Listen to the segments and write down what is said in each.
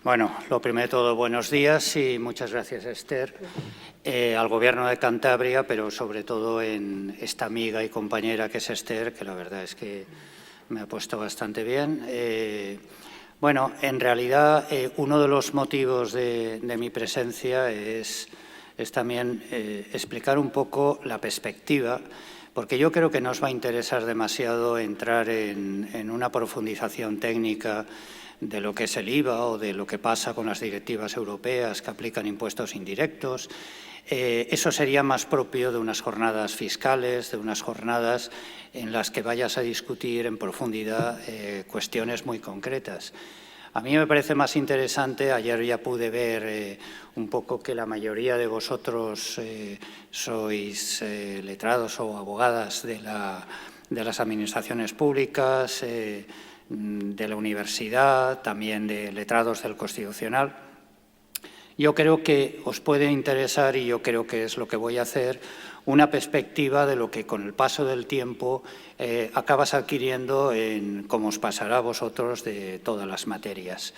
Bueno, lo primero de todo, buenos días y muchas gracias, Esther, al Gobierno de Cantabria, pero sobre todo en esta amiga y compañera que es Esther, que la verdad es que me ha puesto bastante bien. Bueno, en realidad, uno de los motivos de mi presencia es también explicar un poco la perspectiva, porque yo creo que no os va a interesar demasiado entrar en una profundización técnica de lo que es el IVA o de lo que pasa con las directivas europeas que aplican impuestos indirectos. Eso sería más propio de unas jornadas fiscales, de unas jornadas en las que vayas a discutir en profundidad cuestiones muy concretas. A mí me parece más interesante, ayer ya pude ver un poco que la mayoría de vosotros sois letrados o abogadas de las administraciones públicas, de la universidad, también de letrados del Constitucional. Yo creo que os puede interesar, y yo creo que es lo que voy a hacer, una perspectiva de lo que con el paso del tiempo acabas adquiriendo, como os pasará a vosotros, de todas las materias.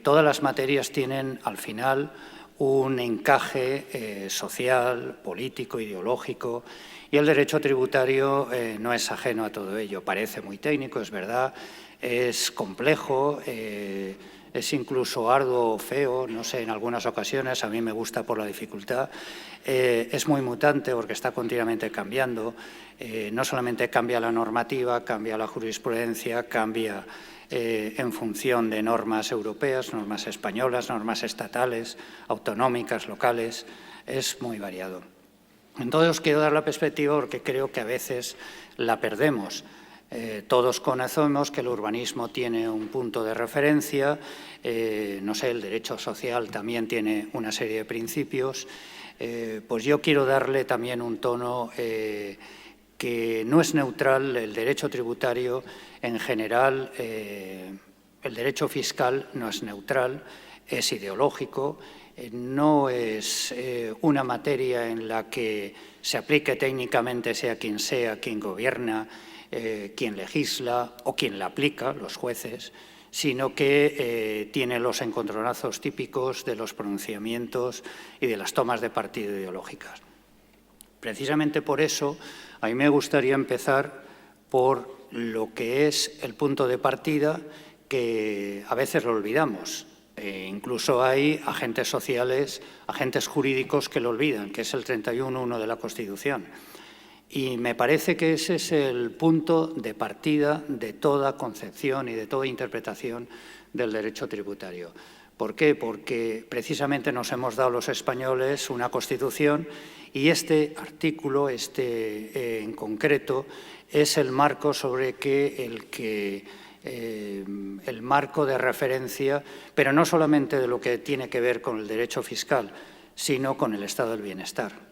Todas las materias tienen, al final, un encaje social, político, ideológico, y el derecho tributario no es ajeno a todo ello. Parece muy técnico, es verdad, es complejo, es incluso arduo o feo, no sé, en algunas ocasiones, a mí me gusta por la dificultad. Es muy mutante porque está continuamente cambiando. No solamente cambia la normativa, cambia la jurisprudencia, cambia en función de normas europeas, normas españolas, normas estatales, autonómicas, locales. Es muy variado. Entonces os quiero dar la perspectiva porque creo que a veces la perdemos. Todos conocemos que el urbanismo tiene un punto de referencia, no sé, el derecho social también tiene una serie de principios. Pues yo quiero darle también un tono que no es neutral. El derecho tributario en general, el derecho fiscal no es neutral, es ideológico. No es una materia en la que se aplique técnicamente sea quien gobierna, quien legisla o quien la aplica, los jueces, sino que tiene los encontronazos típicos de los pronunciamientos y de las tomas de partido ideológicas. Precisamente por eso, a mí me gustaría empezar por lo que es el punto de partida, que a veces lo olvidamos. Incluso hay agentes sociales, agentes jurídicos que lo olvidan, que es el 31.1 de la Constitución. Y me parece que ese es el punto de partida de toda concepción y de toda interpretación del derecho tributario. ¿Por qué? Porque precisamente nos hemos dado los españoles una Constitución y este artículo, en concreto, es el marco sobre el marco de referencia, pero no solamente de lo que tiene que ver con el derecho fiscal, sino con el estado del bienestar.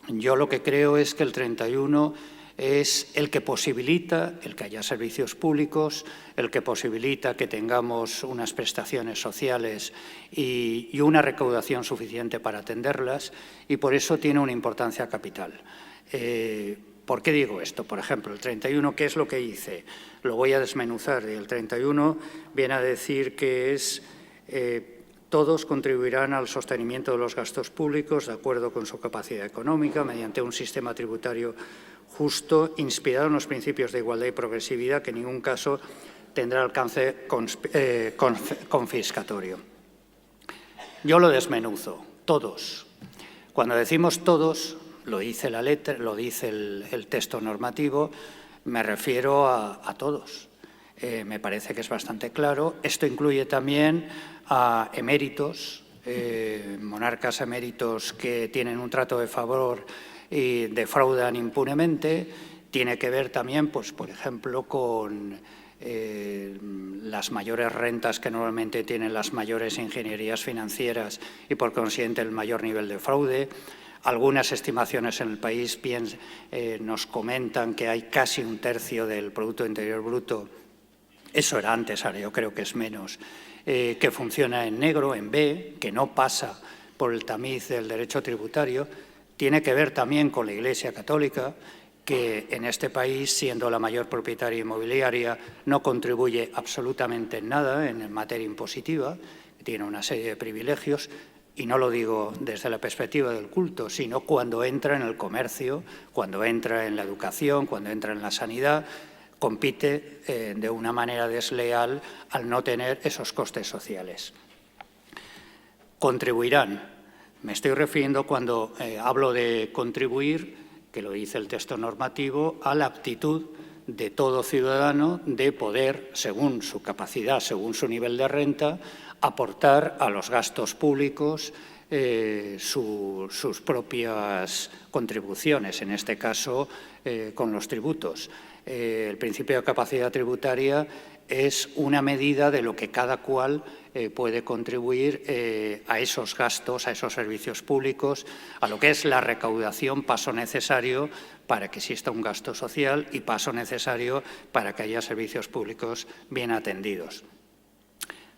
Yo lo que creo es que el 31 es el que posibilita el que haya servicios públicos, el que posibilita que tengamos unas prestaciones sociales y una recaudación suficiente para atenderlas, y por eso tiene una importancia capital. ¿Por qué digo esto? Por ejemplo, el 31, ¿qué es lo que dice? Lo voy a desmenuzar. El 31 viene a decir que es todos contribuirán al sostenimiento de los gastos públicos de acuerdo con su capacidad económica mediante un sistema tributario justo, inspirado en los principios de igualdad y progresividad, que en ningún caso tendrá alcance confiscatorio. Yo lo desmenuzo. Todos. Cuando decimos todos, lo dice la letra, lo dice el texto normativo, me refiero a todos. Me parece que es bastante claro. Esto incluye también a eméritos, monarcas eméritos que tienen un trato de favor y defraudan impunemente. Tiene que ver también, pues, por ejemplo, con las mayores rentas que normalmente tienen las mayores ingenierías financieras y, por consiguiente, el mayor nivel de fraude. Algunas estimaciones en el país nos comentan que hay casi un tercio del Producto Interior Bruto, eso era antes, ahora yo creo que es menos, que funciona en negro, en B, que no pasa por el tamiz del derecho tributario. Tiene que ver también con la Iglesia Católica, que en este país, siendo la mayor propietaria inmobiliaria, no contribuye absolutamente en nada en materia impositiva. tiene una serie de privilegios, y no lo digo desde la perspectiva del culto, sino cuando entra en el comercio, cuando entra en la educación, cuando entra en la sanidad, compite de una manera desleal al no tener esos costes sociales. Contribuirán. Me estoy refiriendo, cuando hablo de contribuir, que lo dice el texto normativo, a la aptitud de todo ciudadano de poder, según su capacidad, según su nivel de renta, aportar a los gastos públicos sus propias contribuciones, en este caso con los tributos. El principio de capacidad tributaria es una medida de lo que cada cual puede contribuir a esos gastos, a esos servicios públicos, a lo que es la recaudación, paso necesario para que exista un gasto social y paso necesario para que haya servicios públicos bien atendidos.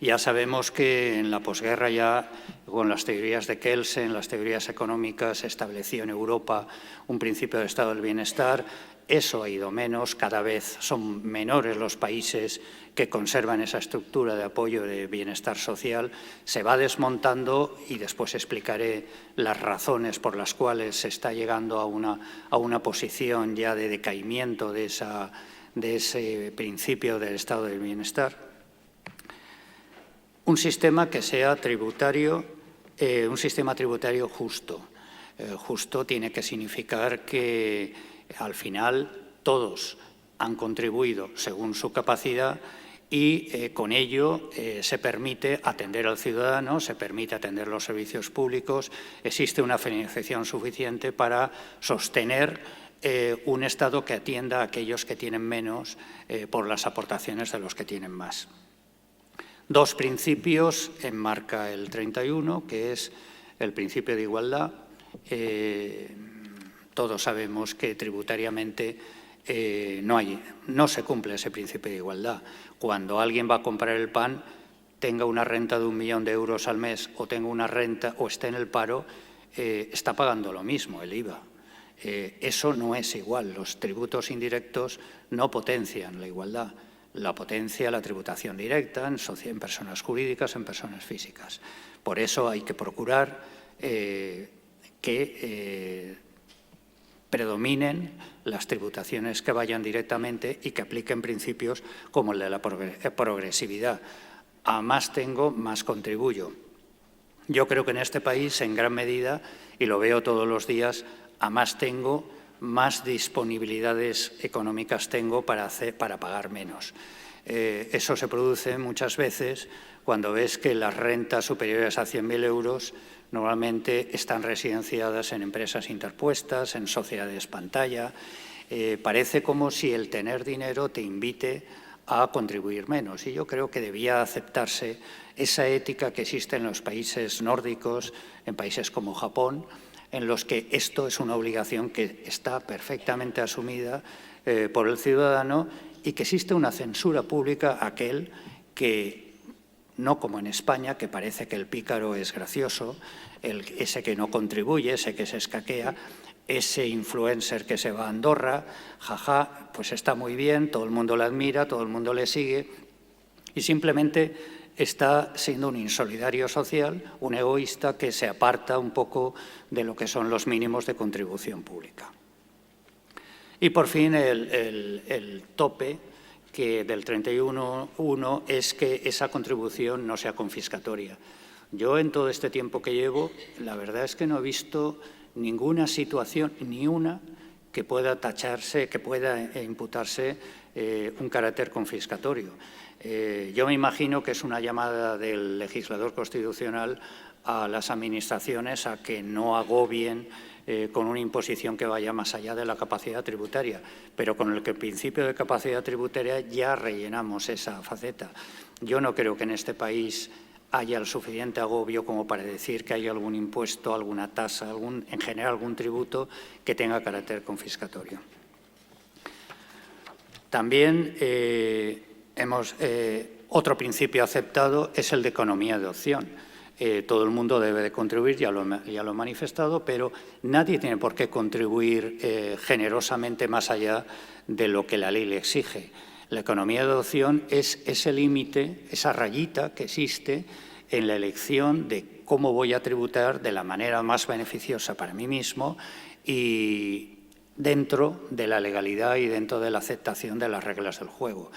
Ya sabemos que en la posguerra, ya con las teorías de Kelsen, las teorías económicas, se estableció en Europa un principio de estado del bienestar. Eso ha ido menos, cada vez son menores los países que conservan esa estructura de apoyo de bienestar social. Se va desmontando y después explicaré las razones por las cuales se está llegando a una posición ya de decaimiento de ese principio del estado del bienestar. Un sistema que sea tributario, un sistema tributario justo. Justo tiene que significar que al final todos han contribuido según su capacidad y con ello se permite atender al ciudadano, se permite atender los servicios públicos, existe una financiación suficiente para sostener un Estado que atienda a aquellos que tienen menos por las aportaciones de los que tienen más. Dos principios enmarca el 31, que es el principio de igualdad. Todos sabemos que tributariamente no se cumple ese principio de igualdad. Cuando alguien va a comprar el pan, tenga una renta de 1 millón de euros al mes o tenga una renta o esté en el paro, está pagando lo mismo, el IVA. Eso no es igual. Los tributos indirectos no potencian la igualdad. La potencia la tributación directa en personas jurídicas, en personas físicas. Por eso hay que procurar que predominen las tributaciones que vayan directamente y que apliquen principios como el de la progresividad. A más tengo, más contribuyo. Yo creo que en este país, en gran medida, y lo veo todos los días, a más tengo, más disponibilidades económicas tengo para pagar menos. Eso se produce muchas veces cuando ves que las rentas superiores a 100.000 euros normalmente están residenciadas en empresas interpuestas, en sociedades pantalla. Parece como si el tener dinero te invite a contribuir menos. Y yo creo que debía aceptarse esa ética que existe en los países nórdicos, en países como Japón, en los que esto es una obligación que está perfectamente asumida por el ciudadano y que existe una censura pública a aquel que, no como en España, que parece que el pícaro es gracioso, ese que no contribuye, ese que se escaquea, ese influencer que se va a Andorra, jaja, pues está muy bien, todo el mundo le admira, todo el mundo le sigue y simplemente está siendo un insolidario social, un egoísta que se aparta un poco de lo que son los mínimos de contribución pública. Y por fin el tope del 31.1 es que esa contribución no sea confiscatoria. Yo en todo este tiempo que llevo, la verdad es que no he visto ninguna situación, ni una, que pueda tacharse, que pueda imputarse un carácter confiscatorio. Yo me imagino que es una llamada del legislador constitucional a las administraciones a que no agobien con una imposición que vaya más allá de la capacidad tributaria, pero con el principio de capacidad tributaria ya rellenamos esa faceta. Yo no creo que en este país haya el suficiente agobio como para decir que hay algún impuesto, alguna tasa, en general algún tributo que tenga carácter confiscatorio. También otro principio aceptado es el de economía de opción. Todo el mundo debe de contribuir, ya lo he manifestado, pero nadie tiene por qué contribuir generosamente más allá de lo que la ley le exige. La economía de opción es ese límite, esa rayita que existe en la elección de cómo voy a tributar de la manera más beneficiosa para mí mismo y dentro de la legalidad y dentro de la aceptación de las reglas del juego.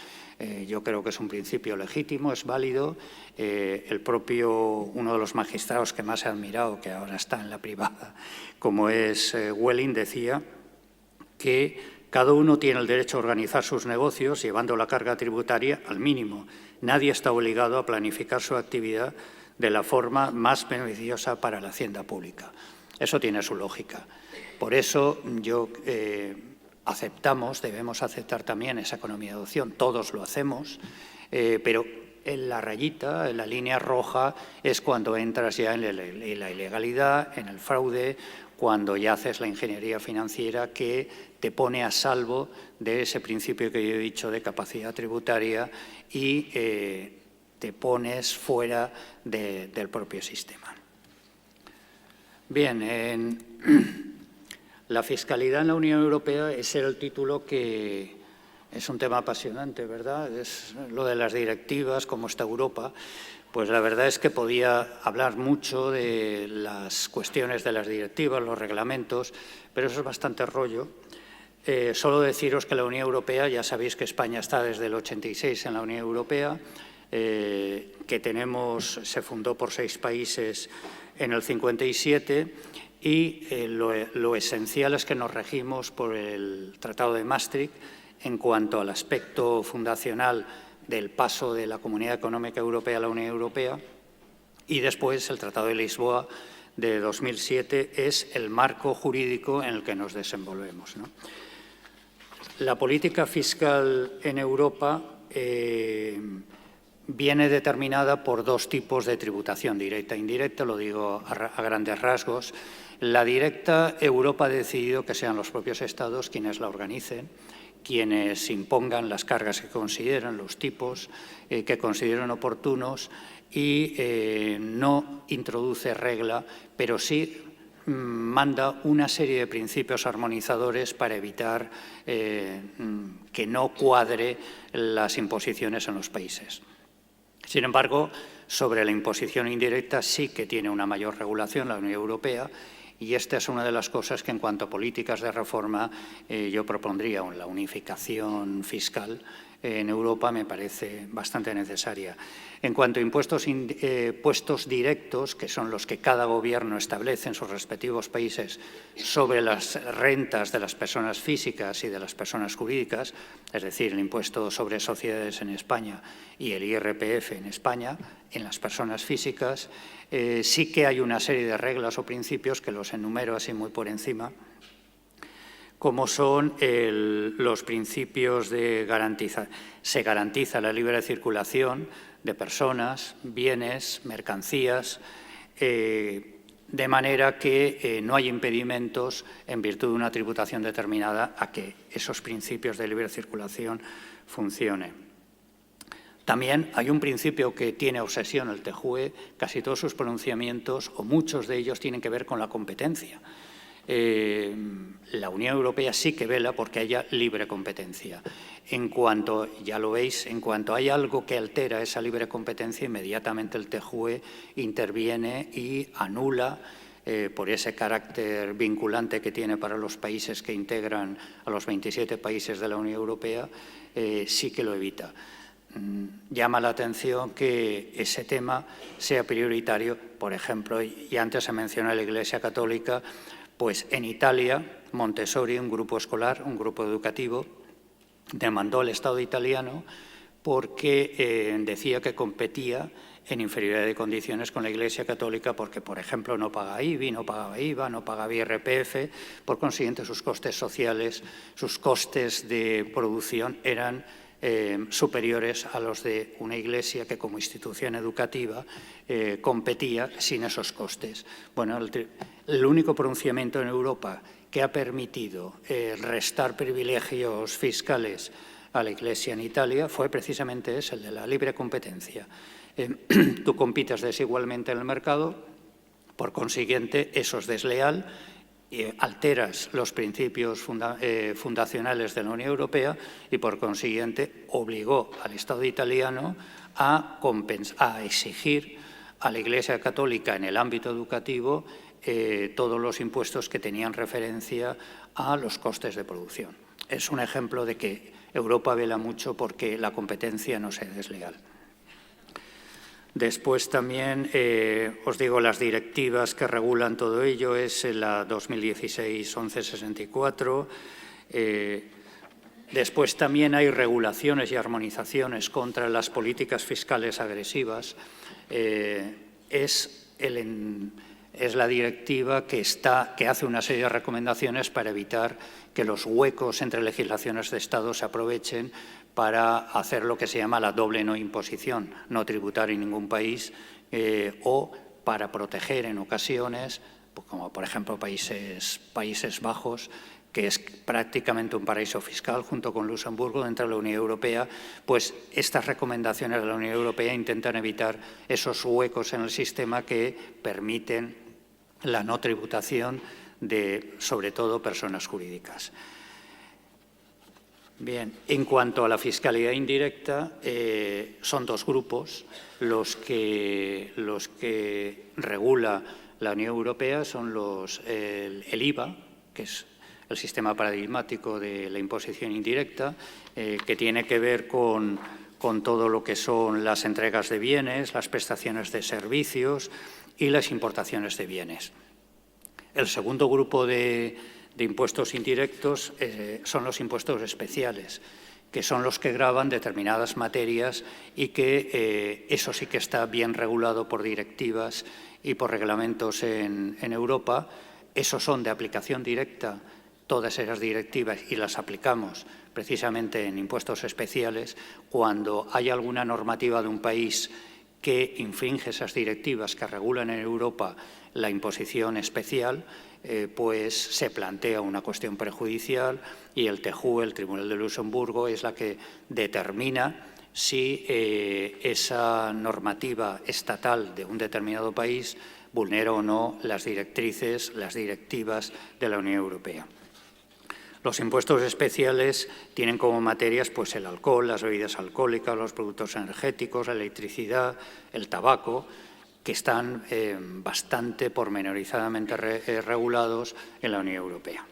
Yo creo que es un principio legítimo, es válido. Uno de los magistrados que más he admirado, que ahora está en la privada, como es Welling, decía que cada uno tiene el derecho a organizar sus negocios llevando la carga tributaria al mínimo. Nadie está obligado a planificar su actividad de la forma más beneficiosa para la hacienda pública. Eso tiene su lógica. Por eso debemos aceptar también esa economía de opción. Todos lo hacemos, pero en la rayita, en la línea roja, es cuando entras ya en la ilegalidad, en el fraude, cuando ya haces la ingeniería financiera que te pone a salvo de ese principio que yo he dicho de capacidad tributaria y te pones fuera del propio sistema. Bien, la fiscalidad en la Unión Europea, ese era el título que es un tema apasionante, ¿verdad? Es lo de las directivas, cómo está Europa. Pues la verdad es que podía hablar mucho de las cuestiones de las directivas, los reglamentos, pero eso es bastante rollo. Solo deciros que la Unión Europea, ya sabéis que España está desde el 86 en la Unión Europea, se fundó por 6 países en el 57 y lo esencial es que nos regimos por el Tratado de Maastricht en cuanto al aspecto fundacional del paso de la Comunidad Económica Europea a la Unión Europea, y después el Tratado de Lisboa de 2007 es el marco jurídico en el que nos desenvolvemos, ¿no? La política fiscal en Europa viene determinada por 2 tipos de tributación, directa e indirecta, lo digo a grandes rasgos. La directa, Europa ha decidido que sean los propios Estados quienes la organicen, quienes impongan las cargas que consideran, los tipos que consideren oportunos y no introduce regla, pero sí manda una serie de principios armonizadores para evitar que no cuadre las imposiciones en los países. Sin embargo, sobre la imposición indirecta sí que tiene una mayor regulación la Unión Europea. Y esta es una de las cosas que, en cuanto a políticas de reforma, yo propondría. La unificación fiscal en Europa me parece bastante necesaria. En cuanto a impuestos directos, que son los que cada gobierno establece en sus respectivos países sobre las rentas de las personas físicas y de las personas jurídicas, es decir, el impuesto sobre sociedades en España y el IRPF en España, en las personas físicas, sí que hay una serie de reglas o principios que los enumero así muy por encima, como son los principios de se garantiza la libre circulación de personas, bienes, mercancías, de manera que no hay impedimentos en virtud de una tributación determinada a que esos principios de libre circulación funcionen. También hay un principio que tiene obsesión el TJUE, casi todos sus pronunciamientos o muchos de ellos tienen que ver con la competencia. La Unión Europea sí que vela porque haya libre competencia. En cuanto, ya lo veis, en cuanto hay algo que altera esa libre competencia, inmediatamente el TJUE interviene y anula, por ese carácter vinculante que tiene para los países que integran a los 27 países de la Unión Europea, sí que lo evita. Llama la atención que ese tema sea prioritario. Por ejemplo, y antes se menciona la Iglesia Católica, pues en Italia, Montessori, un grupo escolar, un grupo educativo, demandó al Estado italiano porque decía que competía en inferioridad de condiciones con la Iglesia Católica porque, por ejemplo, no paga IBI, no pagaba IVA, no pagaba IRPF, por consiguiente sus costes sociales, sus costes de producción eran superiores a los de una Iglesia que como institución educativa competía sin esos costes. Bueno, el único pronunciamiento en Europa que ha permitido restar privilegios fiscales a la Iglesia en Italia fue precisamente ese, el de la libre competencia. Tú compites desigualmente en el mercado, por consiguiente eso es desleal, alteras los principios fundacionales de la Unión Europea y, por consiguiente, obligó al Estado italiano a exigir a la Iglesia Católica en el ámbito educativo todos los impuestos que tenían referencia a los costes de producción. Es un ejemplo de que Europa vela mucho porque la competencia no sea desleal. Después también, os digo, las directivas que regulan todo ello es la 2016-1164. Después también hay regulaciones y armonizaciones contra las políticas fiscales agresivas. Es la directiva que hace una serie de recomendaciones para evitar que los huecos entre legislaciones de Estado se aprovechen para hacer lo que se llama la doble no imposición, no tributar en ningún país, o para proteger en ocasiones, como por ejemplo Países Bajos, que es prácticamente un paraíso fiscal junto con Luxemburgo dentro de la Unión Europea, pues estas recomendaciones de la Unión Europea intentan evitar esos huecos en el sistema que permiten la no tributación de, sobre todo, personas jurídicas. Bien, en cuanto a la fiscalidad indirecta, son dos grupos los que regula la Unión Europea, son el IVA, que es el sistema paradigmático de la imposición indirecta, que tiene que ver con todo lo que son las entregas de bienes, las prestaciones de servicios y las importaciones de bienes. El segundo grupo de impuestos indirectos son los impuestos especiales, que son los que gravan determinadas materias y que eso sí que está bien regulado por directivas y por reglamentos en Europa. Esos son de aplicación directa, todas esas directivas, y las aplicamos precisamente en impuestos especiales cuando hay alguna normativa de un país que infringe esas directivas que regulan en Europa la imposición especial, pues se plantea una cuestión prejudicial y el TJUE, el Tribunal de Luxemburgo, es la que determina si esa normativa estatal de un determinado país vulnera o no las directrices, las directivas de la Unión Europea. Los impuestos especiales tienen como materias pues, el alcohol, las bebidas alcohólicas, los productos energéticos, la electricidad, el tabaco, que están bastante pormenorizadamente regulados en la Unión Europea.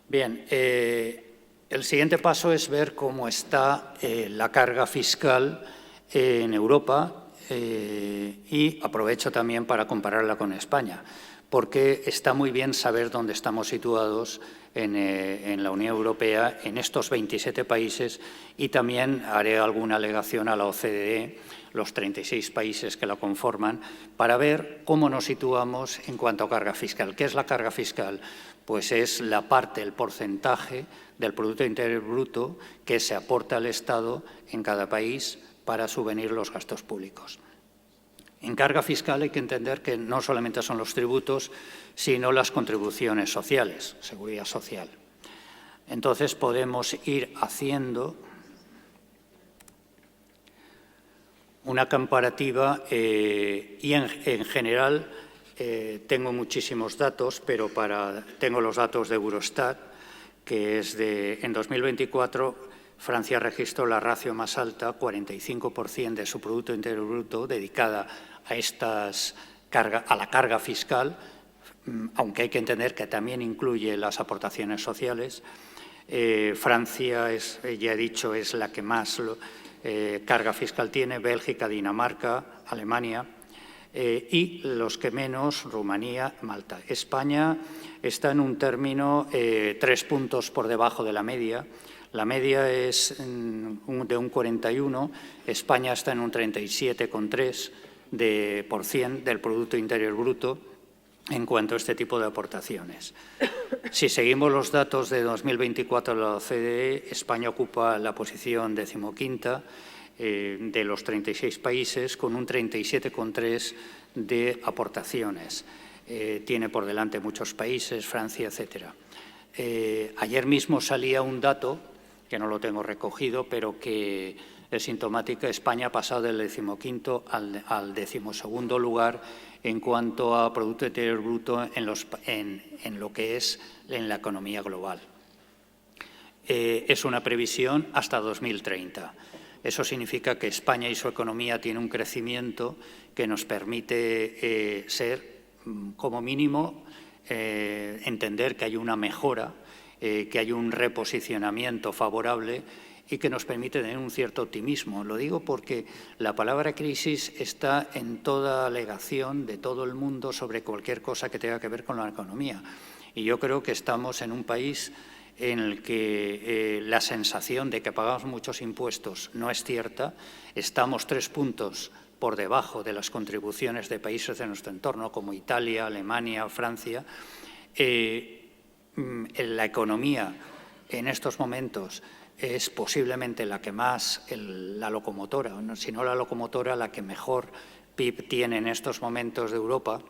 Bien, el siguiente paso es ver cómo está la carga fiscal en Europa y aprovecho también para compararla con España, porque está muy bien saber dónde estamos situados en la Unión Europea, en estos 27 países, y también haré alguna alegación a la OCDE, los 36 países que la conforman, para ver cómo nos situamos en cuanto a carga fiscal. ¿Qué es la carga fiscal? Pues es la parte, el porcentaje del Producto Interior Bruto que se aporta al Estado en cada país para subvenir los gastos públicos. En carga fiscal hay que entender que no solamente son los tributos, sino las contribuciones sociales, seguridad social. Entonces podemos ir haciendo una comparativa y en general tengo muchísimos datos, pero tengo los datos de Eurostat, que es en 2024 Francia registró la ratio más alta, 45% de su Producto Interior Bruto dedicada a la carga fiscal, aunque hay que entender que también incluye las aportaciones sociales. Francia, ya he dicho, es la que más carga fiscal tiene, Bélgica, Dinamarca, Alemania, y los que menos, Rumanía, Malta. España está en un término 3 puntos por debajo de la media. La media es de un 41, España está en un 37,3% del Producto Interior Bruto en cuanto a este tipo de aportaciones. Si seguimos los datos de 2024 de la OCDE, España ocupa la posición 15ª de los 36 países con un 37,3% de aportaciones. Tiene por delante muchos países, Francia, etcétera. Ayer mismo salía un dato, que no lo tengo recogido, pero que es sintomático. España ha pasado del 15º al 12º lugar en cuanto a Producto Interior Bruto en lo que es en la economía global. Es una previsión hasta 2030. Eso significa que España y su economía tienen un crecimiento que nos permite ser, como mínimo, entender que hay una mejora, que hay un reposicionamiento favorable y que nos permite tener un cierto optimismo. Lo digo porque la palabra crisis está en toda alegación de todo el mundo sobre cualquier cosa que tenga que ver con la economía. Y yo creo que estamos en un país en el que la sensación de que pagamos muchos impuestos no es cierta. Estamos 3 puntos por debajo de las contribuciones de países de nuestro entorno, como Italia, Alemania, Francia. La economía en estos momentos es posiblemente la que más, la locomotora, si no la locomotora, la que mejor PIB tiene en estos momentos de Europa,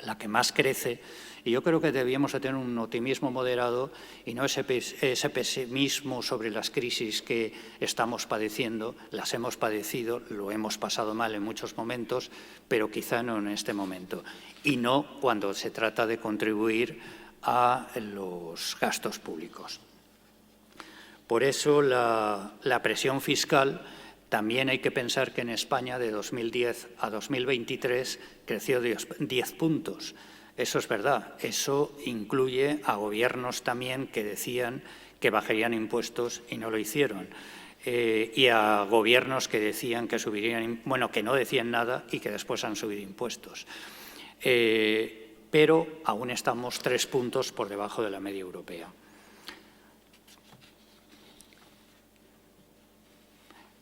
la que más crece. Y yo creo que debíamos de tener un optimismo moderado y no ese pesimismo sobre las crisis que estamos padeciendo. Las hemos padecido, lo hemos pasado mal en muchos momentos, pero quizá no en este momento. Y no cuando se trata de contribuir a los gastos públicos. Por eso la presión fiscal, también hay que pensar que en España de 2010 a 2023 creció 10 puntos. Eso es verdad. Eso incluye a gobiernos también que decían que bajarían impuestos y no lo hicieron. Y a gobiernos que decían que subirían, bueno, que no decían nada y que después han subido impuestos. Pero aún estamos 3 puntos por debajo de la media europea.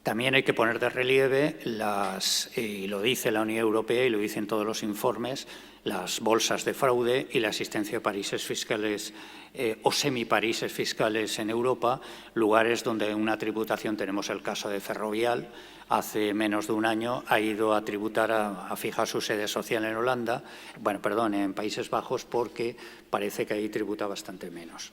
También hay que poner de relieve, y lo dice la Unión Europea y lo dicen todos los informes, las bolsas de fraude y la existencia de paraísos fiscales o semiparaísos fiscales en Europa, lugares donde una tributación, tenemos el caso de Ferrovial, hace menos de un año ha ido a tributar, a fijar su sede social en Holanda, en Países Bajos, porque parece que ahí tributa bastante menos.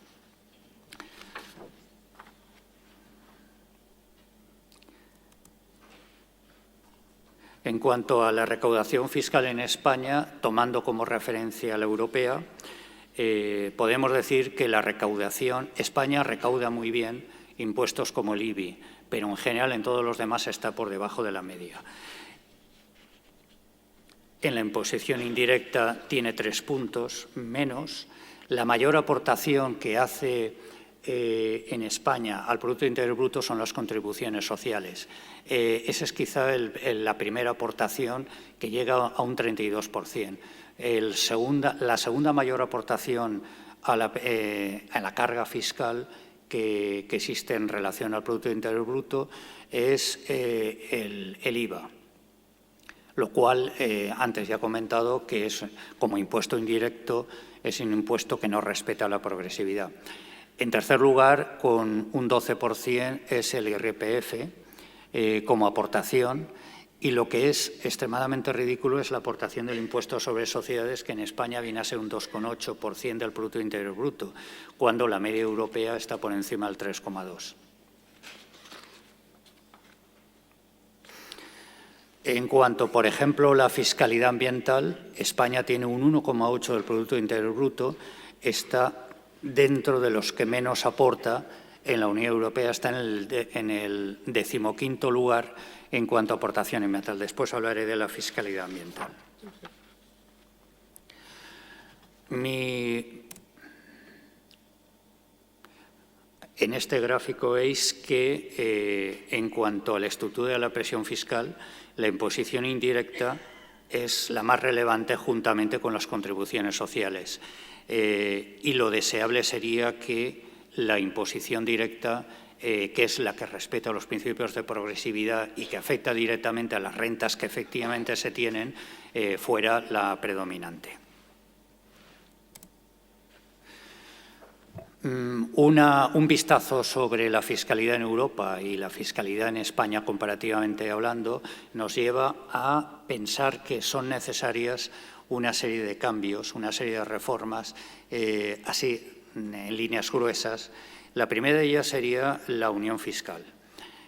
En cuanto a la recaudación fiscal en España, tomando como referencia la europea, podemos decir que la recaudación, España recauda muy bien impuestos como el IBI, pero en general en todos los demás está por debajo de la media. En la imposición indirecta tiene 3 puntos menos. La mayor aportación que hace en España al Producto Interior Bruto son las contribuciones sociales. Esa es quizá la primera aportación, que llega a un 32%. La segunda mayor aportación a la carga fiscal que existe en relación al Producto Interior Bruto es el IVA, lo cual antes ya he comentado que es, como impuesto indirecto, es un impuesto que no respeta la progresividad. En tercer lugar, con un 12% es el IRPF como aportación, y lo que es extremadamente ridículo es la aportación del impuesto sobre sociedades, que en España viene a ser un 2,8% del Producto Interior Bruto, cuando la media europea está por encima del 3,2%. En cuanto, por ejemplo, a la fiscalidad ambiental, España tiene un 1,8% del Producto Interior Bruto, está dentro de los que menos aporta en la Unión Europea, está en el 15º lugar en cuanto a aportación ambiental. Después hablaré de la fiscalidad ambiental. En este gráfico veis que, en cuanto a la estructura de la presión fiscal, la imposición indirecta es la más relevante juntamente con las contribuciones sociales. Y lo deseable sería que la imposición directa, que es la que respeta los principios de progresividad y que afecta directamente a las rentas que efectivamente se tienen, fuera la predominante. Un vistazo sobre la fiscalidad en Europa y la fiscalidad en España, comparativamente hablando, nos lleva a pensar que son necesarias una serie de cambios, una serie de reformas, así en líneas gruesas. La primera de ellas sería la unión fiscal.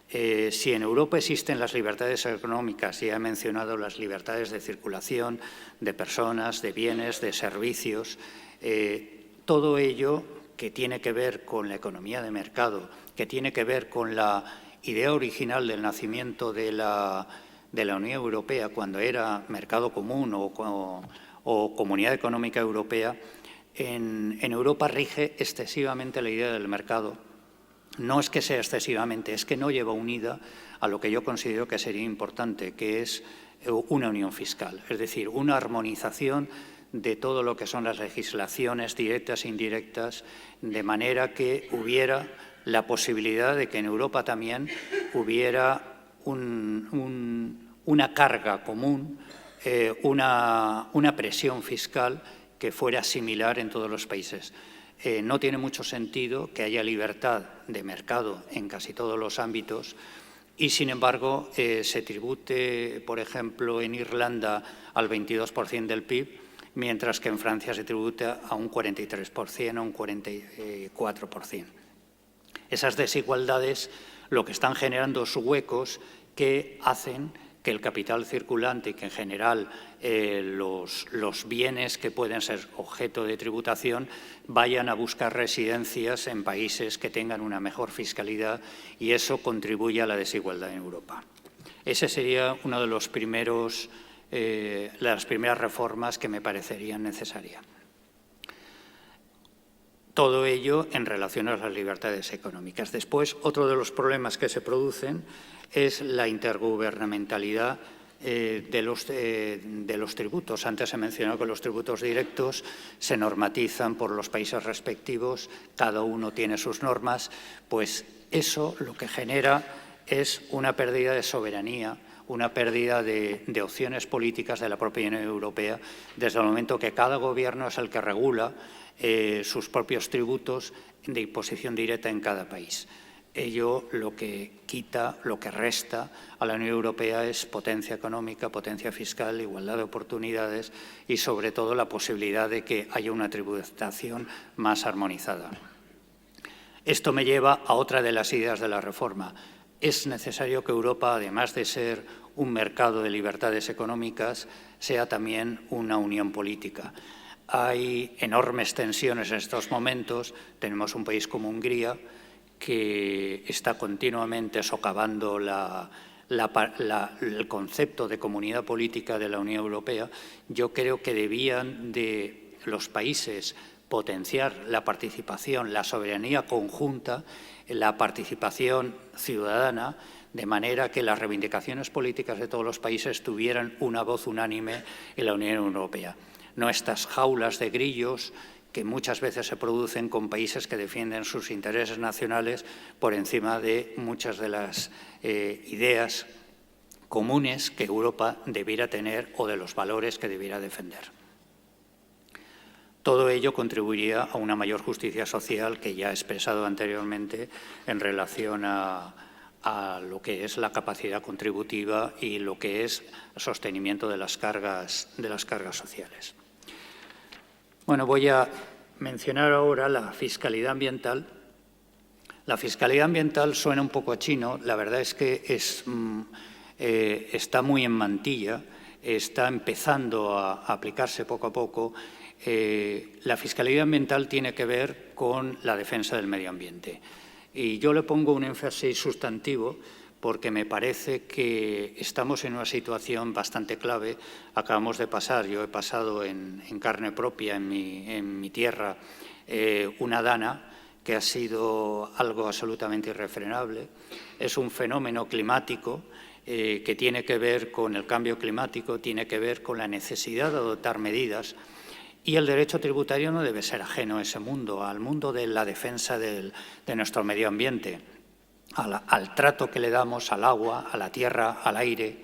Si en Europa existen las libertades económicas, ya he mencionado las libertades de circulación de personas, de bienes, de servicios, todo ello que tiene que ver con la economía de mercado, que tiene que ver con la idea original del nacimiento de la Unión Europea, cuando era mercado común o Comunidad Económica Europea, en Europa rige excesivamente la idea del mercado. No es que sea excesivamente, es que no lleva unida a lo que yo considero que sería importante, que es una unión fiscal, es decir, una armonización de todo lo que son las legislaciones directas e indirectas, de manera que hubiera la posibilidad de que en Europa también hubiera una carga común, una presión fiscal que fuera similar en todos los países. No tiene mucho sentido que haya libertad de mercado en casi todos los ámbitos y, sin embargo, se tribute, por ejemplo, en Irlanda al 22% del PIB, mientras que en Francia se tributa a un 43% o un 44%. Esas desigualdades lo que están generando es huecos que hacen que el capital circulante y que en general los bienes que pueden ser objeto de tributación vayan a buscar residencias en países que tengan una mejor fiscalidad y eso contribuye a la desigualdad en Europa. Ese sería uno de los las primeras reformas que me parecerían necesarias. Todo ello en relación a las libertades económicas. Después, otro de los problemas que se producen es la intergubernamentalidad de los tributos. Antes he mencionado que los tributos directos se normatizan por los países respectivos, cada uno tiene sus normas, pues eso lo que genera es una pérdida de soberanía, una pérdida de opciones políticas de la propia Unión Europea, desde el momento que cada gobierno es el que regula sus propios tributos de imposición directa en cada país. Ello lo que quita, lo que resta a la Unión Europea es potencia económica, potencia fiscal, igualdad de oportunidades y, sobre todo, la posibilidad de que haya una tributación más armonizada. Esto me lleva a otra de las ideas de la reforma. Es necesario que Europa, además de ser un mercado de libertades económicas, sea también una unión política. Hay enormes tensiones en estos momentos. Tenemos un país como Hungría que está continuamente socavando el concepto de comunidad política de la Unión Europea. Yo creo que debían de los países potenciar la participación, la soberanía conjunta, la participación ciudadana, de manera que las reivindicaciones políticas de todos los países tuvieran una voz unánime en la Unión Europea. No estas jaulas de grillos que muchas veces se producen con países que defienden sus intereses nacionales por encima de muchas de las ideas comunes que Europa debiera tener o de los valores que debiera defender. Todo ello contribuiría a una mayor justicia social que ya he expresado anteriormente en relación a lo que es la capacidad contributiva y lo que es el sostenimiento de las cargas sociales. Bueno, voy a mencionar ahora la fiscalidad ambiental. La fiscalidad ambiental suena un poco a chino, la verdad es que está muy en mantilla, está empezando a aplicarse poco a poco. La fiscalidad ambiental tiene que ver con la defensa del medio ambiente. Y yo le pongo un énfasis sustantivo porque me parece que estamos en una situación bastante clave. Acabamos de pasar, yo he pasado en carne propia en mi tierra, una dana que ha sido algo absolutamente irrefrenable. Es un fenómeno climático que tiene que ver con el cambio climático, tiene que ver con la necesidad de adoptar medidas. Y el derecho tributario no debe ser ajeno a ese mundo, al mundo de la defensa de nuestro medio ambiente, al trato que le damos al agua, a la tierra, al aire,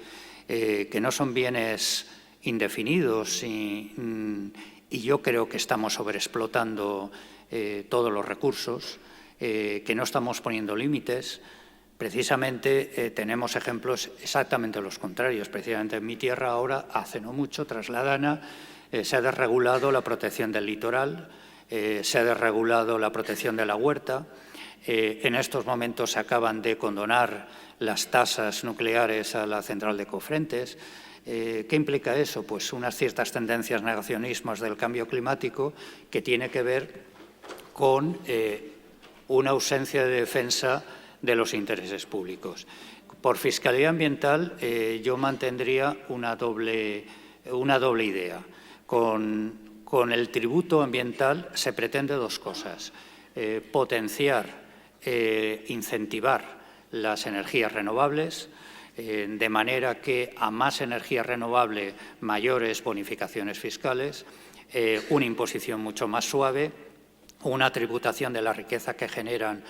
que no son bienes indefinidos y yo creo que estamos sobreexplotando todos los recursos, que no estamos poniendo límites. Precisamente tenemos ejemplos exactamente los contrarios. Precisamente en mi tierra ahora, hace no mucho, tras la dana, se ha desregulado la protección del litoral, se ha desregulado la protección de la huerta. En estos momentos se acaban de condonar las tasas nucleares a la central de Cofrentes. ¿Qué implica eso? Pues unas ciertas tendencias negacionismos del cambio climático que tiene que ver con una ausencia de defensa de los intereses públicos. Por fiscalidad ambiental yo mantendría una doble idea. Con el tributo ambiental se pretende dos cosas: potenciar, incentivar las energías renovables, de manera que a más energía renovable, mayores bonificaciones fiscales, una imposición mucho más suave, una tributación de la riqueza que generan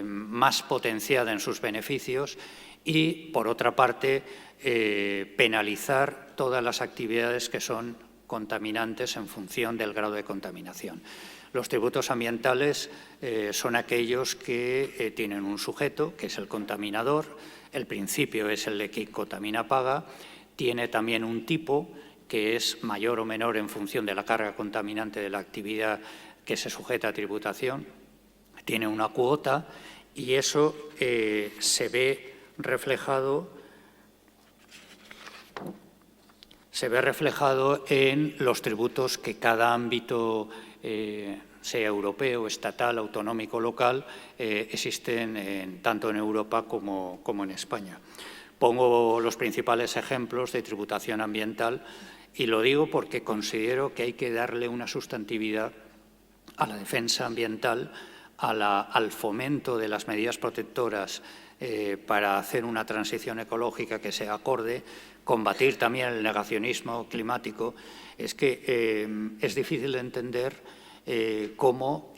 más potenciada en sus beneficios y, por otra parte, penalizar todas las actividades que son contaminantes en función del grado de contaminación. Los tributos ambientales son aquellos que tienen un sujeto, que es el contaminador. El principio es el de quien contamina paga. Tiene también un tipo, que es mayor o menor en función de la carga contaminante de la actividad que se sujeta a tributación. Tiene una cuota y eso se ve reflejado en los tributos que cada ámbito, sea europeo, estatal, autonómico, local, existen tanto en Europa como en España. Pongo los principales ejemplos de tributación ambiental y lo digo porque considero que hay que darle una sustantividad a la defensa ambiental, al fomento de las medidas protectoras para hacer una transición ecológica que sea acorde, combatir también el negacionismo climático. Es que es difícil de entender cómo,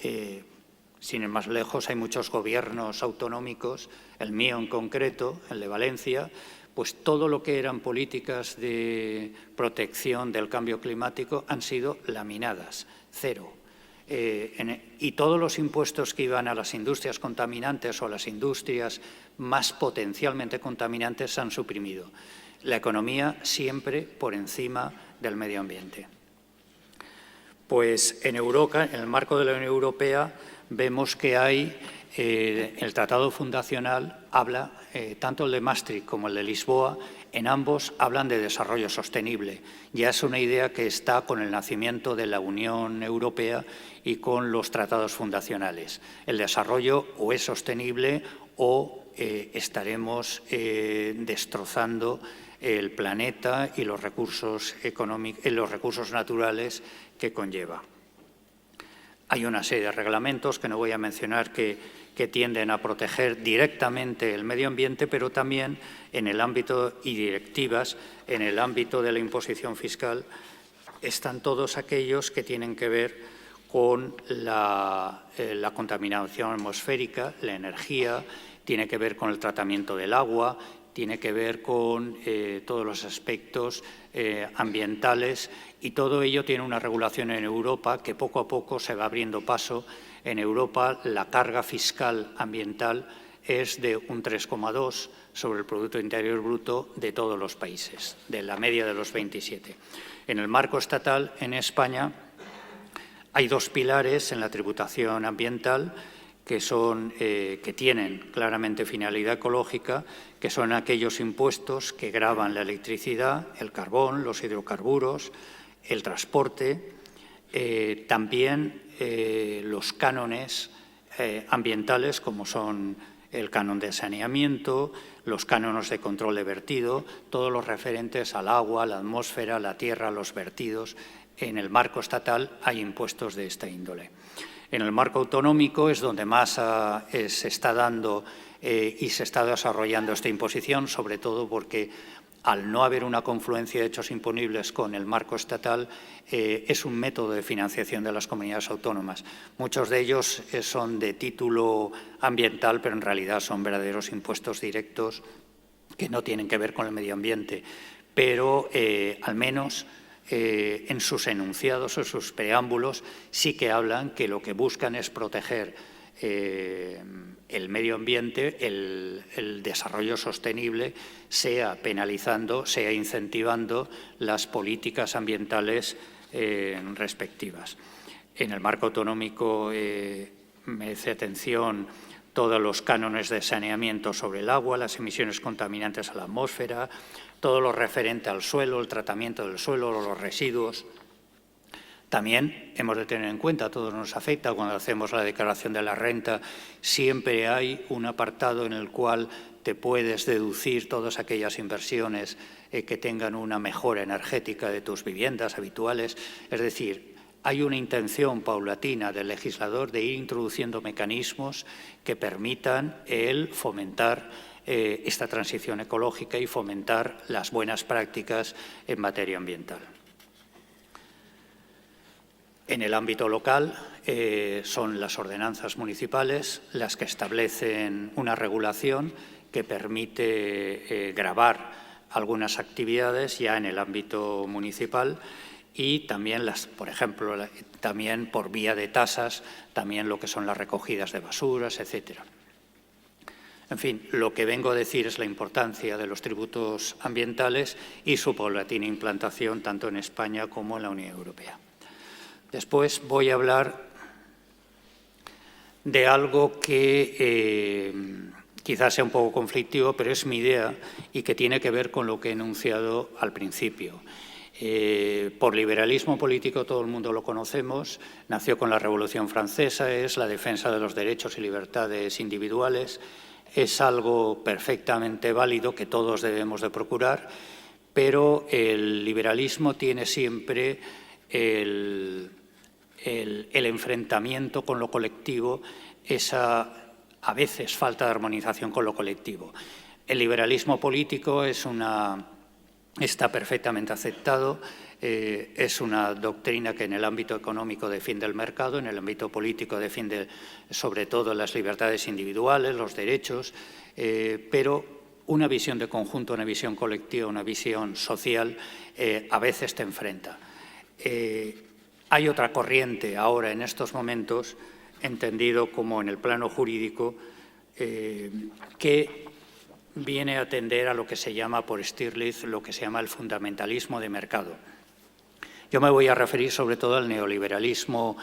sin ir más lejos, hay muchos gobiernos autonómicos, el mío en concreto, el de Valencia, pues todo lo que eran políticas de protección del cambio climático han sido laminadas, cero. Y todos los impuestos que iban a las industrias contaminantes o a las industrias más potencialmente contaminantes se han suprimido. La economía siempre por encima del medio ambiente. Pues en Europa, en el marco de la Unión Europea, vemos que hay, el Tratado Fundacional habla, tanto el de Maastricht como el de Lisboa, en ambos hablan de desarrollo sostenible. Ya es una idea que está con el nacimiento de la Unión Europea y con los tratados fundacionales. El desarrollo o es sostenible o estaremos destrozando el planeta y los recursos económicos, los recursos naturales que conlleva. Hay una serie de reglamentos que no voy a mencionar que tienden a proteger directamente el medio ambiente, pero también en el ámbito y directivas, en el ámbito de la imposición fiscal, están todos aquellos que tienen que ver con la contaminación atmosférica, la energía, tiene que ver con el tratamiento del agua, tiene que ver con todos los aspectos ambientales y todo ello tiene una regulación en Europa que poco a poco se va abriendo paso. En Europa la carga fiscal ambiental es de un 3,2 sobre el Producto Interior Bruto de todos los países, de la media de los 27. En el marco estatal, en España, hay dos pilares en la tributación ambiental que tienen claramente finalidad ecológica, que son aquellos impuestos que gravan la electricidad, el carbón, los hidrocarburos, el transporte, también los cánones ambientales, como son el canon de saneamiento, los cánones de control de vertido, todos los referentes al agua, la atmósfera, la tierra, los vertidos. En el marco estatal hay impuestos de esta índole. En el marco autonómico es donde más se está dando y se está desarrollando esta imposición, sobre todo porque al no haber una confluencia de hechos imponibles con el marco estatal, es un método de financiación de las comunidades autónomas. Muchos de ellos son de título ambiental, pero en realidad son verdaderos impuestos directos que no tienen que ver con el medio ambiente, pero al menos en sus enunciados o sus preámbulos sí que hablan que lo que buscan es proteger el medio ambiente, el desarrollo sostenible, sea penalizando, sea incentivando las políticas ambientales respectivas. En el marco autonómico merece atención todos los cánones de saneamiento sobre el agua, las emisiones contaminantes a la atmósfera, todo lo referente al suelo, el tratamiento del suelo, los residuos. También hemos de tener en cuenta, a todos nos afecta, cuando hacemos la declaración de la renta, siempre hay un apartado en el cual te puedes deducir todas aquellas inversiones que tengan una mejora energética de tus viviendas habituales. Es decir, hay una intención paulatina del legislador de ir introduciendo mecanismos que permitan el fomentar esta transición ecológica y fomentar las buenas prácticas en materia ambiental. En el ámbito local son las ordenanzas municipales las que establecen una regulación que permite gravar algunas actividades ya en el ámbito municipal y también, por ejemplo, también por vía de tasas, también lo que son las recogidas de basuras, etcétera. En fin, lo que vengo a decir es la importancia de los tributos ambientales y su paulatina implantación tanto en España como en la Unión Europea. Después voy a hablar de algo que quizás sea un poco conflictivo, pero es mi idea y que tiene que ver con lo que he enunciado al principio. Por liberalismo político todo el mundo lo conocemos, nació con la Revolución Francesa, es la defensa de los derechos y libertades individuales, es algo perfectamente válido que todos debemos de procurar, pero el liberalismo tiene siempre el enfrentamiento con lo colectivo, esa a veces falta de armonización con lo colectivo. El liberalismo político está perfectamente aceptado, es una doctrina que en el ámbito económico defiende el mercado, en el ámbito político defiende sobre todo las libertades individuales, los derechos, pero una visión de conjunto, una visión colectiva, una visión social a veces te enfrenta. Hay otra corriente ahora en estos momentos, entendido como en el plano jurídico, que viene a atender a lo que se llama por Stiglitz, lo que se llama el fundamentalismo de mercado. Yo me voy a referir sobre todo al neoliberalismo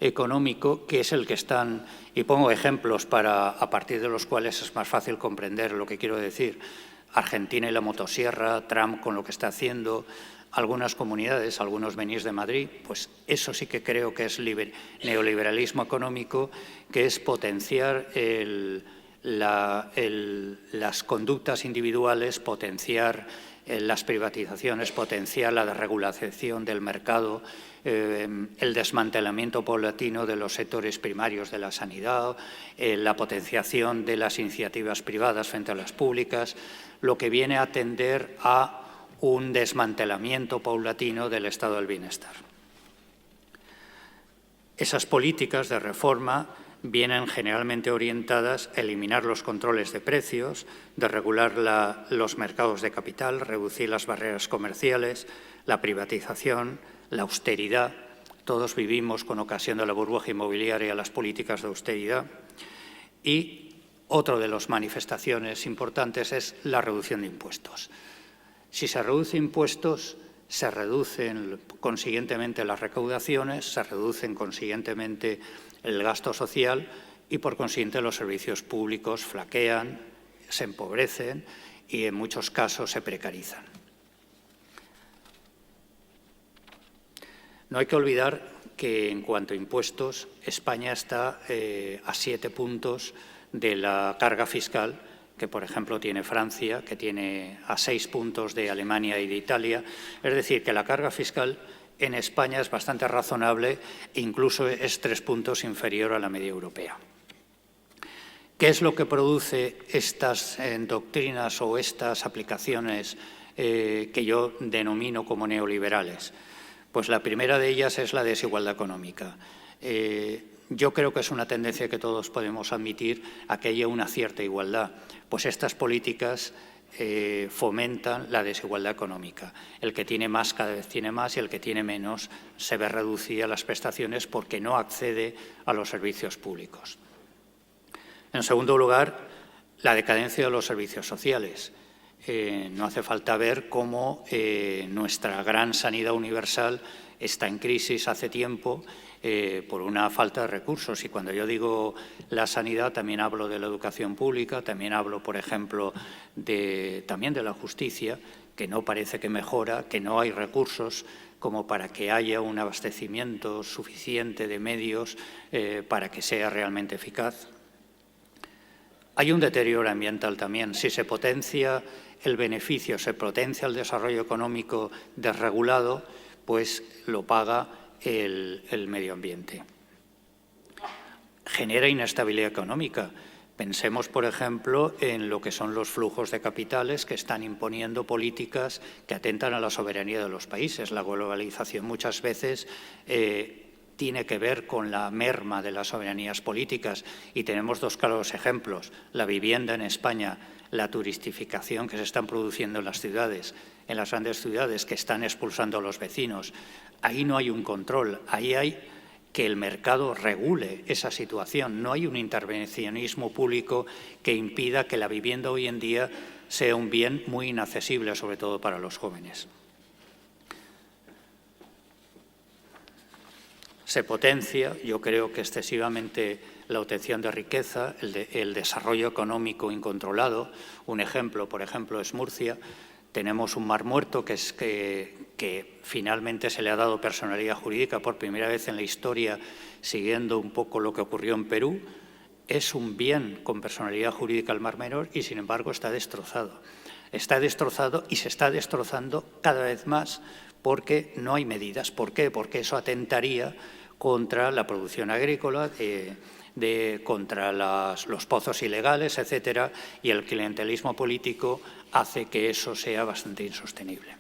económico, que es el que están, y pongo ejemplos a partir de los cuales es más fácil comprender lo que quiero decir, Argentina y la motosierra, Trump con lo que está haciendo, algunas comunidades, algunos venís de Madrid, pues eso sí que creo que es neoliberalismo económico, que es potenciar las conductas individuales, potenciar las privatizaciones, potenciar la desregulación del mercado, el desmantelamiento paulatino de los sectores primarios de la sanidad, la potenciación de las iniciativas privadas frente a las públicas, lo que viene a atender a un desmantelamiento paulatino del estado del bienestar. Esas políticas de reforma vienen generalmente orientadas a eliminar los controles de precios, de regular los mercados de capital, reducir las barreras comerciales, la privatización, la austeridad. Todos vivimos con ocasión de la burbuja inmobiliaria las políticas de austeridad. Y otra de las manifestaciones importantes es la reducción de impuestos. Si se reducen impuestos, se reducen consiguientemente las recaudaciones, se reducen consiguientemente el gasto social y, por consiguiente, los servicios públicos flaquean, se empobrecen y, en muchos casos, se precarizan. No hay que olvidar que, en cuanto a impuestos, España está a 7 puntos de la carga fiscal que, por ejemplo, tiene Francia, que tiene a 6 puntos de Alemania y de Italia. Es decir, que la carga fiscal en España es bastante razonable e incluso es 3 puntos inferior a la media europea. ¿Qué es lo que produce estas doctrinas o estas aplicaciones que yo denomino como neoliberales? Pues la primera de ellas es la desigualdad económica. Yo creo que es una tendencia que todos podemos admitir a que haya una cierta igualdad, pues estas políticas fomentan la desigualdad económica. El que tiene más cada vez tiene más y el que tiene menos se ve reducida las prestaciones porque no accede a los servicios públicos. En segundo lugar, la decadencia de los servicios sociales. No hace falta ver cómo nuestra gran sanidad universal está en crisis hace tiempo por una falta de recursos. Y cuando yo digo la sanidad, también hablo de la educación pública, también hablo, por ejemplo, también de la justicia, que no parece que mejora, que no hay recursos como para que haya un abastecimiento suficiente de medios para que sea realmente eficaz. Hay un deterioro ambiental también. Si se potencia el beneficio, se potencia el desarrollo económico desregulado, pues lo paga el medio ambiente. Genera inestabilidad económica. Pensemos, por ejemplo, en lo que son los flujos de capitales que están imponiendo políticas que atentan a la soberanía de los países. La globalización muchas veces tiene que ver con la merma de las soberanías políticas y tenemos dos claros ejemplos. La vivienda en España, la turistificación que se están produciendo en las ciudades, en las grandes ciudades que están expulsando a los vecinos. Ahí no hay un control, ahí hay que el mercado regule esa situación. No hay un intervencionismo público que impida que la vivienda hoy en día sea un bien muy inaccesible, sobre todo para los jóvenes. Se potencia, yo creo que excesivamente, la obtención de riqueza, el desarrollo económico incontrolado. Un ejemplo, por ejemplo, es Murcia. Tenemos un mar muerto que finalmente se le ha dado personalidad jurídica por primera vez en la historia, siguiendo un poco lo que ocurrió en Perú. Es un bien con personalidad jurídica el Mar Menor y, sin embargo, está destrozado. Está destrozado y se está destrozando cada vez más porque no hay medidas. ¿Por qué? Porque eso atentaría contra la producción agrícola, contra los pozos ilegales, etcétera, y el clientelismo político hace que eso sea bastante insostenible.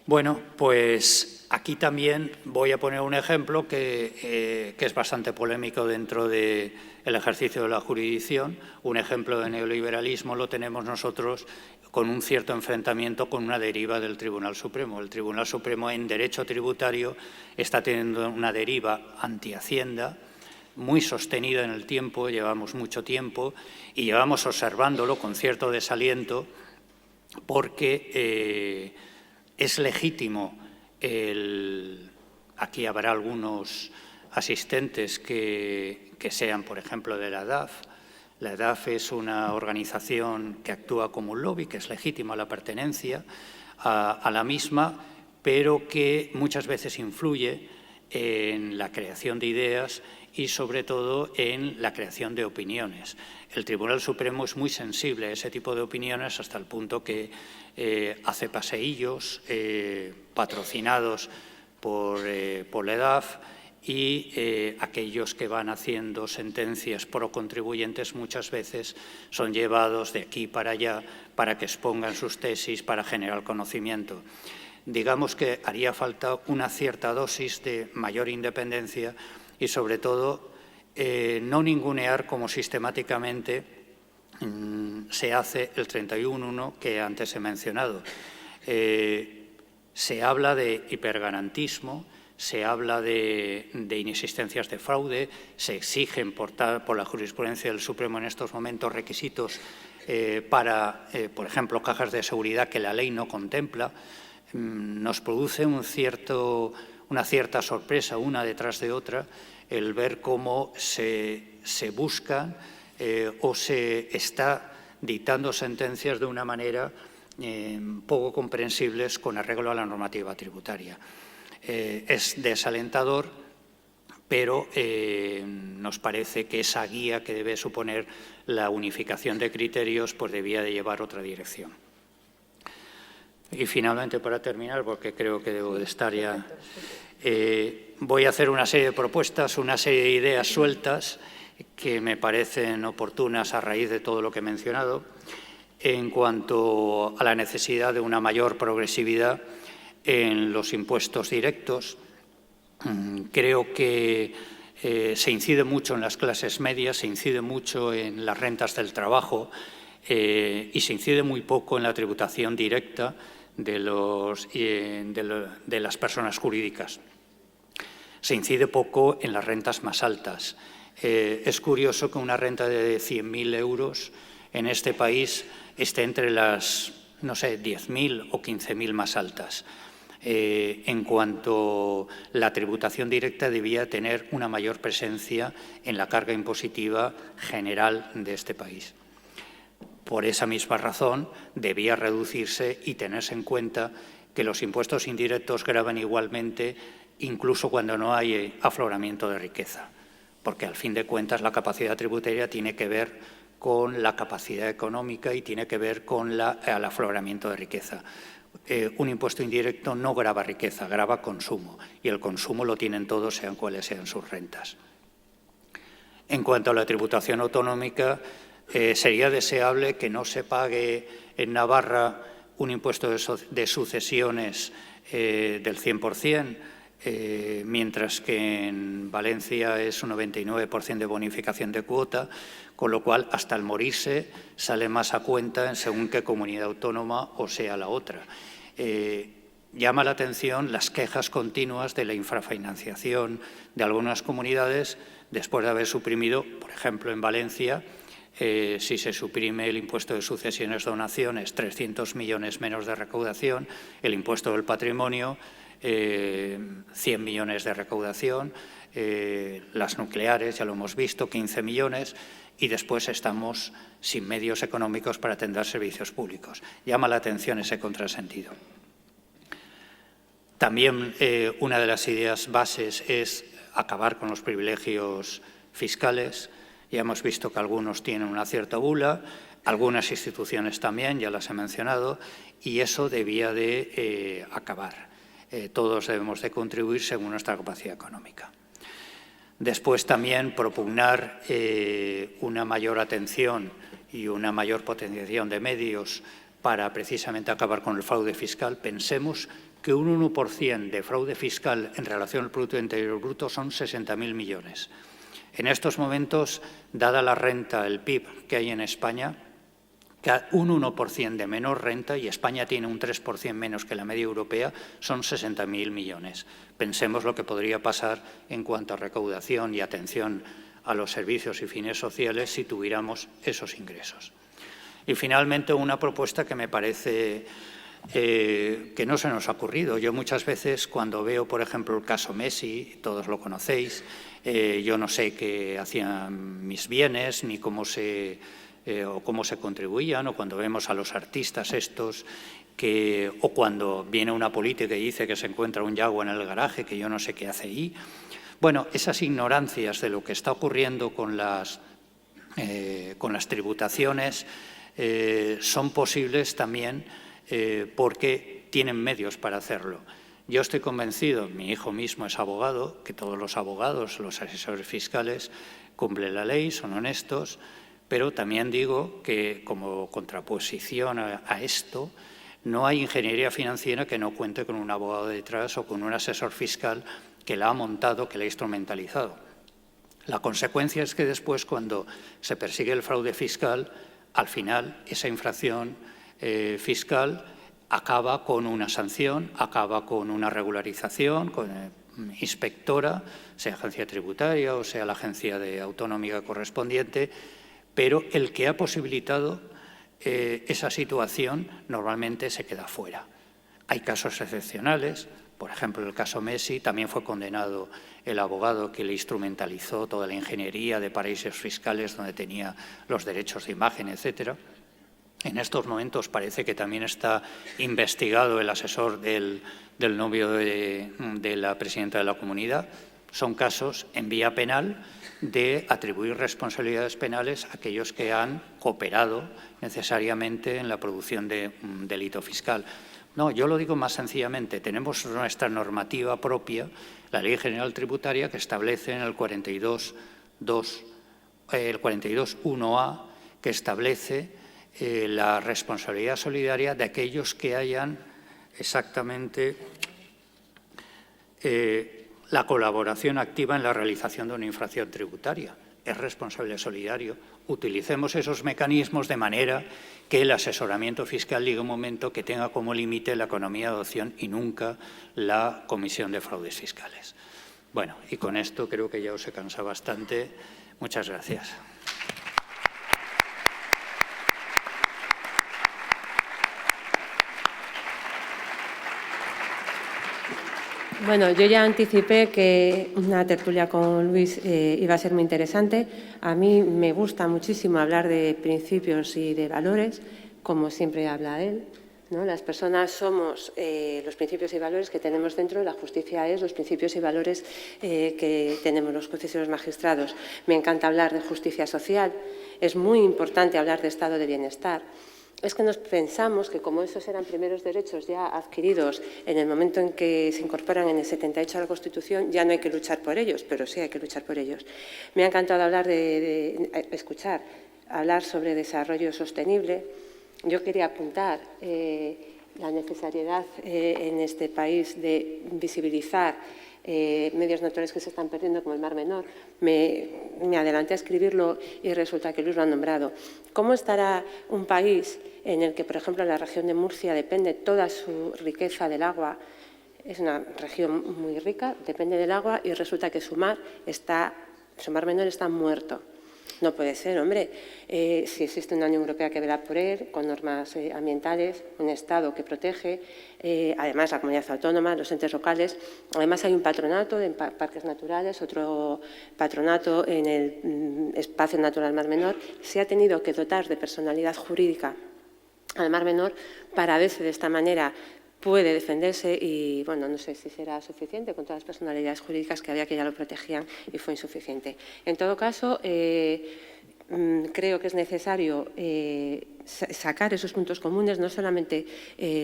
Bueno, pues aquí también voy a poner un ejemplo que es bastante polémico dentro del ejercicio de la jurisdicción. Un ejemplo de neoliberalismo lo tenemos nosotros con un cierto enfrentamiento con una deriva del Tribunal Supremo. El Tribunal Supremo en derecho tributario está teniendo una deriva anti-Hacienda muy sostenida en el tiempo, llevamos mucho tiempo y llevamos observándolo con cierto desaliento porque es legítimo, aquí habrá algunos asistentes que sean, por ejemplo, de la EDAF. La EDAF es una organización que actúa como un lobby, que es legítima la pertenencia a la misma, pero que muchas veces influye en la creación de ideas y, sobre todo, en la creación de opiniones. El Tribunal Supremo es muy sensible a ese tipo de opiniones hasta el punto que hace paseillos patrocinados por la EDAF y aquellos que van haciendo sentencias pro contribuyentes muchas veces son llevados de aquí para allá para que expongan sus tesis para generar conocimiento. Digamos que haría falta una cierta dosis de mayor independencia y, sobre todo, no ningunear como sistemáticamente se hace el 31.1 que antes he mencionado. Se habla de hipergarantismo, se habla de inexistencias de fraude, se exigen por la jurisprudencia del Supremo en estos momentos requisitos para, por ejemplo, cajas de seguridad que la ley no contempla. Nos produce una cierta sorpresa, una detrás de otra, el ver cómo se buscan o se está dictando sentencias de una manera poco comprensibles con arreglo a la normativa tributaria. Es desalentador, pero nos parece que esa guía que debe suponer la unificación de criterios pues debía de llevar otra dirección. Y finalmente, para terminar, porque creo que debo de estar ya, voy a hacer una serie de propuestas, una serie de ideas sueltas que me parecen oportunas a raíz de todo lo que he mencionado en cuanto a la necesidad de una mayor progresividad en los impuestos directos. Creo que se incide mucho en las clases medias, se incide mucho en las rentas del trabajo y se incide muy poco en la tributación directa de las personas jurídicas. Se incide poco en las rentas más altas. Es curioso que una renta de 100.000 euros en este país esté entre las, no sé, 10.000 o 15.000 más altas. En cuanto la tributación directa debía tener una mayor presencia en la carga impositiva general de este país. Por esa misma razón, debía reducirse y tenerse en cuenta que los impuestos indirectos gravan igualmente incluso cuando no hay afloramiento de riqueza, porque al fin de cuentas la capacidad tributaria tiene que ver con la capacidad económica y tiene que ver con el afloramiento de riqueza. Un impuesto indirecto no grava riqueza, grava consumo, y el consumo lo tienen todos, sean cuales sean sus rentas. En cuanto a la tributación autonómica, sería deseable que no se pague en Navarra un impuesto de sucesiones del 100%, mientras que en Valencia es un 99% de bonificación de cuota, con lo cual hasta el morirse sale más a cuenta en según qué comunidad autónoma o sea la otra. Llama la atención las quejas continuas de la infrafinanciación de algunas comunidades después de haber suprimido, por ejemplo, en Valencia, si se suprime el impuesto de sucesiones, donaciones, 300 millones menos de recaudación, el impuesto del patrimonio, 100 millones de recaudación, las nucleares, ya lo hemos visto, 15 millones, y después estamos sin medios económicos para atender servicios públicos. Llama la atención ese contrasentido. También una de las ideas bases es acabar con los privilegios fiscales. Ya hemos visto que algunos tienen una cierta bula, algunas instituciones también, ya las he mencionado, y eso debía de acabar. Todos debemos de contribuir según nuestra capacidad económica. Después también propugnar una mayor atención y una mayor potenciación de medios para precisamente acabar con el fraude fiscal. Pensemos que un 1% de fraude fiscal en relación al Producto Interior Bruto son 60.000 millones. En estos momentos, dada la renta, el PIB que hay en España, que un 1% de menor renta, y España tiene un 3% menos que la media europea, son 60.000 millones. Pensemos lo que podría pasar en cuanto a recaudación y atención a los servicios y fines sociales si tuviéramos esos ingresos. Y finalmente, una propuesta que me parece que no se nos ha ocurrido. Yo muchas veces cuando veo, por ejemplo, el caso Messi, todos lo conocéis, yo no sé qué hacían mis bienes ni cómo se contribuían, o cuando vemos a los artistas estos, o cuando viene una política y dice que se encuentra un Jaguar en el garaje, que yo no sé qué hace ahí. Bueno, esas ignorancias de lo que está ocurriendo con las tributaciones son posibles también porque tienen medios para hacerlo. Yo estoy convencido, mi hijo mismo es abogado, que todos los abogados, los asesores fiscales, cumplen la ley, son honestos, pero también digo que como contraposición a esto, no hay ingeniería financiera que no cuente con un abogado detrás o con un asesor fiscal que la ha montado, que la ha instrumentalizado. La consecuencia es que después, cuando se persigue el fraude fiscal, al final esa infracción fiscal acaba con una sanción, acaba con una regularización, con inspectora, sea agencia tributaria o sea la agencia autonómica correspondiente, pero el que ha posibilitado esa situación normalmente se queda fuera. Hay casos excepcionales, por ejemplo, el caso Messi, también fue condenado el abogado que le instrumentalizó toda la ingeniería de paraísos fiscales donde tenía los derechos de imagen, etcétera. En estos momentos parece que también está investigado el asesor del novio de la presidenta de la comunidad. Son casos en vía penal de atribuir responsabilidades penales a aquellos que han cooperado necesariamente en la producción de un delito fiscal. No, yo lo digo más sencillamente. Tenemos nuestra normativa propia, la Ley General Tributaria, que establece en el 42.1a, que establece la responsabilidad solidaria de aquellos que hayan exactamente la colaboración activa en la realización de una infracción tributaria. Es responsable solidario. Utilicemos esos mecanismos de manera que el asesoramiento fiscal llegue un momento que tenga como límite la economía de adopción y nunca la comisión de fraudes fiscales. Bueno, y con esto creo que ya os he cansado bastante. Muchas gracias. Bueno, yo ya anticipé que una tertulia con Luis iba a ser muy interesante. A mí me gusta muchísimo hablar de principios y de valores, como siempre habla él, ¿no? Las personas somos los principios y valores que tenemos dentro, la justicia es los principios y valores que tenemos los jueces y los magistrados. Me encanta hablar de justicia social, es muy importante hablar de estado de bienestar. Es que nos pensamos que como esos eran primeros derechos ya adquiridos en el momento en que se incorporan en el 78 a la Constitución, ya no hay que luchar por ellos, pero sí hay que luchar por ellos. Me ha encantado hablar escuchar, hablar sobre desarrollo sostenible. Yo quería apuntar la necesidad en este país de visibilizar medios naturales que se están perdiendo, como el Mar Menor. Me adelanté a escribirlo y resulta que Luis lo ha nombrado. ¿Cómo estará un país en el que, por ejemplo, en la región de Murcia depende toda su riqueza del agua? Es una región muy rica, depende del agua y resulta que su mar Menor está muerto. No puede ser, hombre. Si existe una Unión Europea que vela por él, con normas ambientales, un Estado que protege, además la comunidad autónoma, los entes locales. Además hay un patronato en parques naturales, otro patronato en el espacio natural Mar Menor. Se ha tenido que dotar de personalidad jurídica al Mar Menor para verse de esta manera puede defenderse y, bueno, no sé si será suficiente con todas las personalidades jurídicas que había que ya lo protegían y fue insuficiente. En todo caso, creo que es necesario sacar esos puntos comunes, no solamente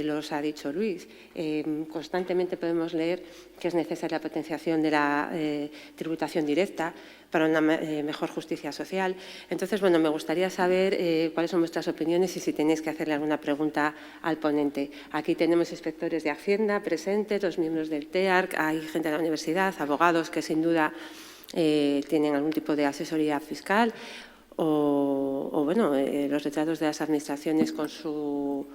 los ha dicho Luis, constantemente podemos leer que es necesaria la potenciación de la tributación directa para una mejor justicia social. Entonces, bueno, me gustaría saber cuáles son vuestras opiniones y si tenéis que hacerle alguna pregunta al ponente. Aquí tenemos inspectores de Hacienda presentes, los miembros del TEARC, hay gente de la universidad, abogados que sin duda tienen algún tipo de asesoría fiscal o bueno, los retratos de las administraciones con su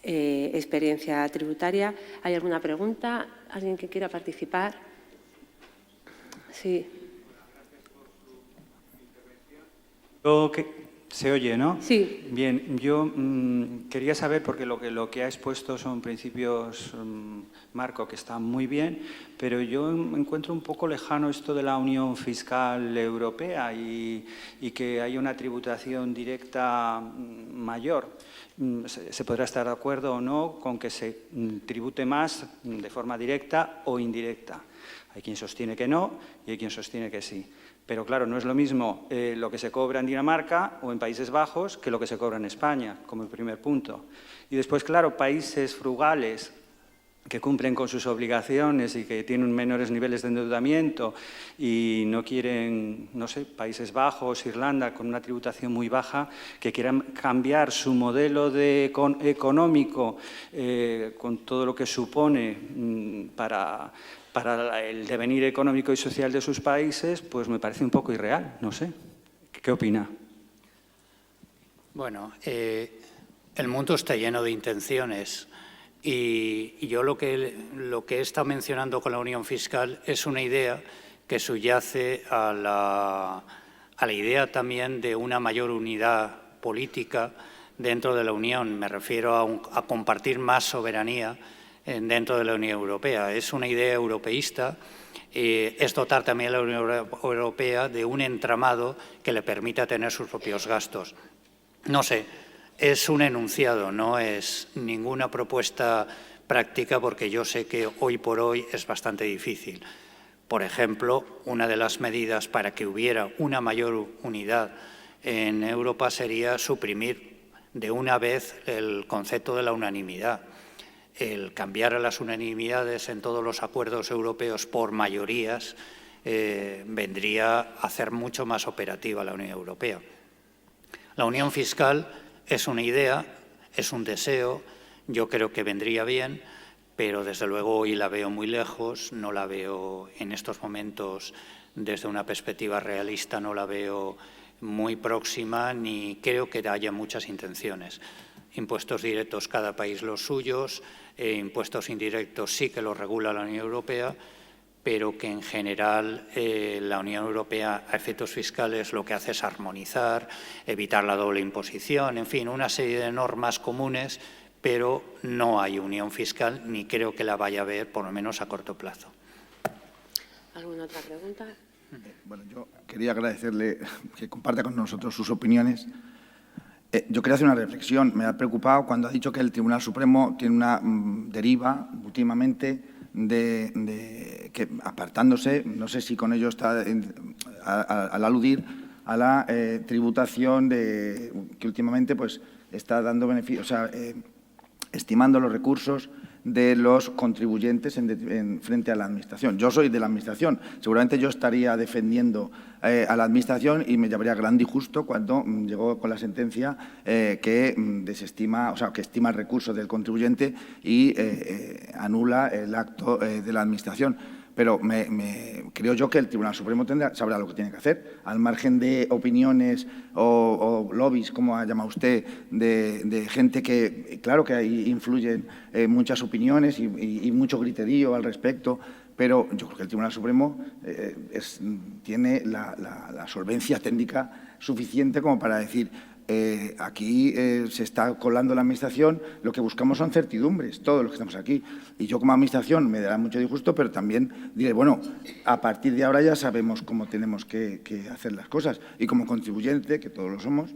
experiencia tributaria. ¿Hay alguna pregunta? ¿Alguien que quiera participar? Sí. ¿Se oye, no? Sí. Bien, yo quería saber, porque lo que ha expuesto son principios marco que están muy bien, pero yo encuentro un poco lejano esto de la Unión Fiscal Europea y que hay una tributación directa mayor. Se podrá estar de acuerdo o no con que se tribute más de forma directa o indirecta. Hay quien sostiene que no y hay quien sostiene que sí. Pero claro, no es lo mismo lo que se cobra en Dinamarca o en Países Bajos que lo que se cobra en España, como el primer punto. Y después, claro, países frugales que cumplen con sus obligaciones y que tienen menores niveles de endeudamiento y no quieren, no sé, Países Bajos, Irlanda, con una tributación muy baja, que quieran cambiar su modelo económico con todo lo que supone para el devenir económico y social de sus países, pues me parece un poco irreal, no sé. ¿Qué opina? Bueno, el mundo está lleno de intenciones y yo lo que he estado mencionando con la unión fiscal es una idea que subyace a la idea también de una mayor unidad política dentro de la Unión. Me refiero a compartir más soberanía dentro de la Unión Europea. Es una idea europeísta, es dotar también a la Unión Europea de un entramado que le permita tener sus propios gastos. No sé, es un enunciado, no es ninguna propuesta práctica porque yo sé que hoy por hoy es bastante difícil. Por ejemplo, una de las medidas para que hubiera una mayor unidad en Europa sería suprimir de una vez el concepto de la unanimidad. El cambiar a las unanimidades en todos los acuerdos europeos por mayorías vendría a hacer mucho más operativa la Unión Europea. La unión fiscal es una idea, es un deseo, yo creo que vendría bien, pero desde luego hoy la veo muy lejos, no la veo en estos momentos desde una perspectiva realista, no la veo muy próxima ni creo que haya muchas intenciones. Impuestos directos, cada país los suyos, impuestos indirectos sí que los regula la Unión Europea, pero que en general la Unión Europea a efectos fiscales lo que hace es armonizar, evitar la doble imposición, en fin, una serie de normas comunes, pero no hay unión fiscal ni creo que la vaya a haber, por lo menos a corto plazo. ¿Alguna otra pregunta? Bueno, yo quería agradecerle que comparta con nosotros sus opiniones. Yo quería hacer una reflexión. Me ha preocupado cuando ha dicho que el Tribunal Supremo tiene una deriva últimamente que apartándose, no sé si con ello está al aludir a la tributación que últimamente pues está dando beneficios, o sea, estimando los recursos de los contribuyentes frente a la Administración. Yo soy de la Administración. Seguramente yo estaría defendiendo a la Administración y me llevaría gran disgusto cuando llegó con la sentencia que desestima, o sea, que estima el recurso del contribuyente y anula el acto de la Administración. Pero creo yo que el Tribunal Supremo sabrá lo que tiene que hacer, al margen de opiniones o lobbies, como ha llamado usted, de gente que, claro que ahí influyen muchas opiniones y mucho griterío al respecto, pero yo creo que el Tribunal Supremo tiene la solvencia técnica suficiente como para decir aquí se está colando la Administración, lo que buscamos son certidumbres, todos los que estamos aquí. Y yo como Administración me dará mucho disgusto, pero también diré, bueno, a partir de ahora ya sabemos cómo tenemos que hacer las cosas. Y como contribuyente, que todos lo somos,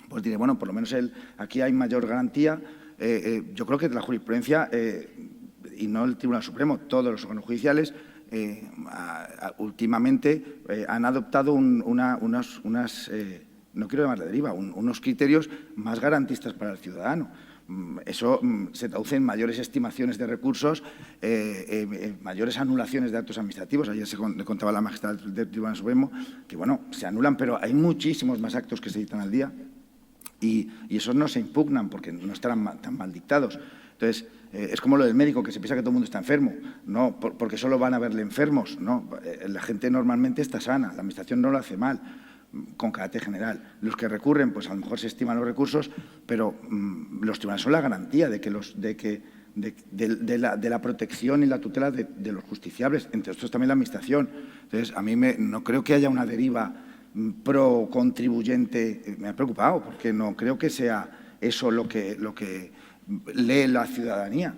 pues diré, bueno, por lo menos aquí hay mayor garantía. Yo creo que la jurisprudencia, y no el Tribunal Supremo, todos los órganos judiciales, últimamente han adoptado unas no quiero llamar la deriva, unos criterios más garantistas para el ciudadano. Eso se traduce en mayores estimaciones de recursos, mayores anulaciones de actos administrativos. Ayer le contaba la magistrada del Tribunal Supremo que, bueno, se anulan, pero hay muchísimos más actos que se dictan al día y esos no se impugnan porque no estarán tan mal dictados. Entonces, es como lo del médico, que se piensa que todo el mundo está enfermo. No, porque solo van a verle enfermos. No, la gente normalmente está sana, la Administración no lo hace mal, con carácter general. Los que recurren, pues a lo mejor se estiman los recursos, pero los tribunales son la garantía de la protección y la tutela de los justiciables, entre otros también la Administración. Entonces, a mí no creo que haya una deriva pro contribuyente. Me ha preocupado, porque no creo que sea eso lo que lee la ciudadanía,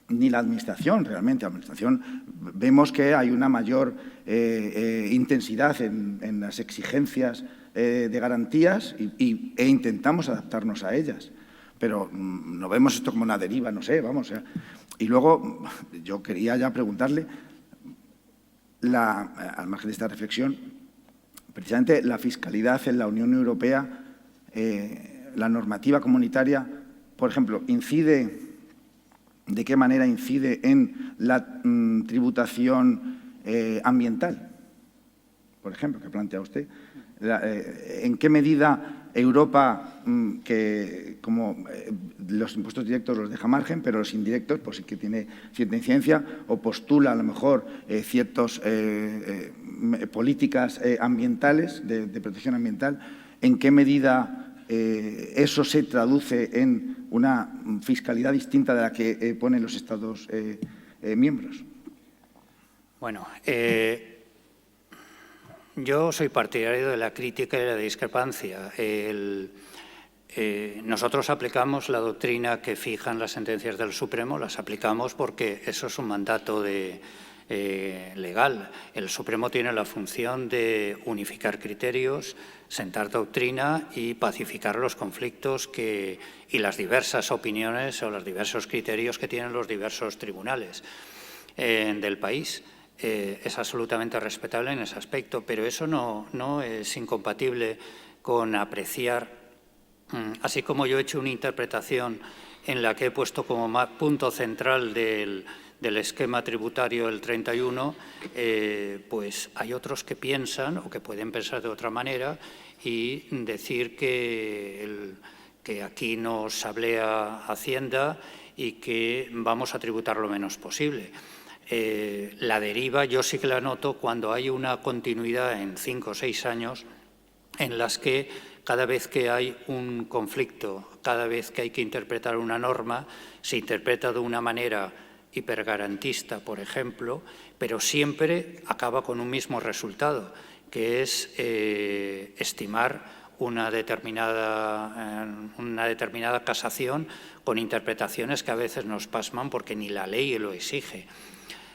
ni la Administración realmente. La Administración vemos que hay una mayor intensidad en las exigencias de garantías e intentamos adaptarnos a ellas. Pero no vemos esto como una deriva, no sé, vamos. Y luego yo quería ya preguntarle, al margen de esta reflexión, precisamente la fiscalidad en la Unión Europea, la normativa comunitaria, por ejemplo, ¿de qué manera incide en la tributación ambiental? Por ejemplo, que plantea usted. ¿En qué medida Europa, que como los impuestos directos los deja margen, pero los indirectos pues sí que tiene cierta incidencia, o postula a lo mejor ciertas políticas ambientales, de protección ambiental, en qué medida eso se traduce en una fiscalidad distinta de la que ponen los Estados miembros? Bueno, yo soy partidario de la crítica y de la discrepancia. Nosotros aplicamos la doctrina que fijan las sentencias del Supremo, las aplicamos porque eso es un mandato legal. El Supremo tiene la función de unificar criterios, sentar doctrina y pacificar los conflictos y las diversas opiniones o los diversos criterios que tienen los diversos tribunales del país. Es absolutamente respetable en ese aspecto, pero eso no es incompatible con apreciar, así como yo he hecho una interpretación en la que he puesto como punto central del esquema tributario el 31, pues hay otros que piensan o que pueden pensar de otra manera y decir que aquí nos sablea Hacienda y que vamos a tributar lo menos posible. La deriva yo sí que la noto cuando hay una continuidad en 5 o 6 años en las que cada vez que hay un conflicto, cada vez que hay que interpretar una norma, se interpreta de una manera hipergarantista, por ejemplo, pero siempre acaba con un mismo resultado, que es estimar una determinada casación con interpretaciones que a veces nos pasman porque ni la ley lo exige.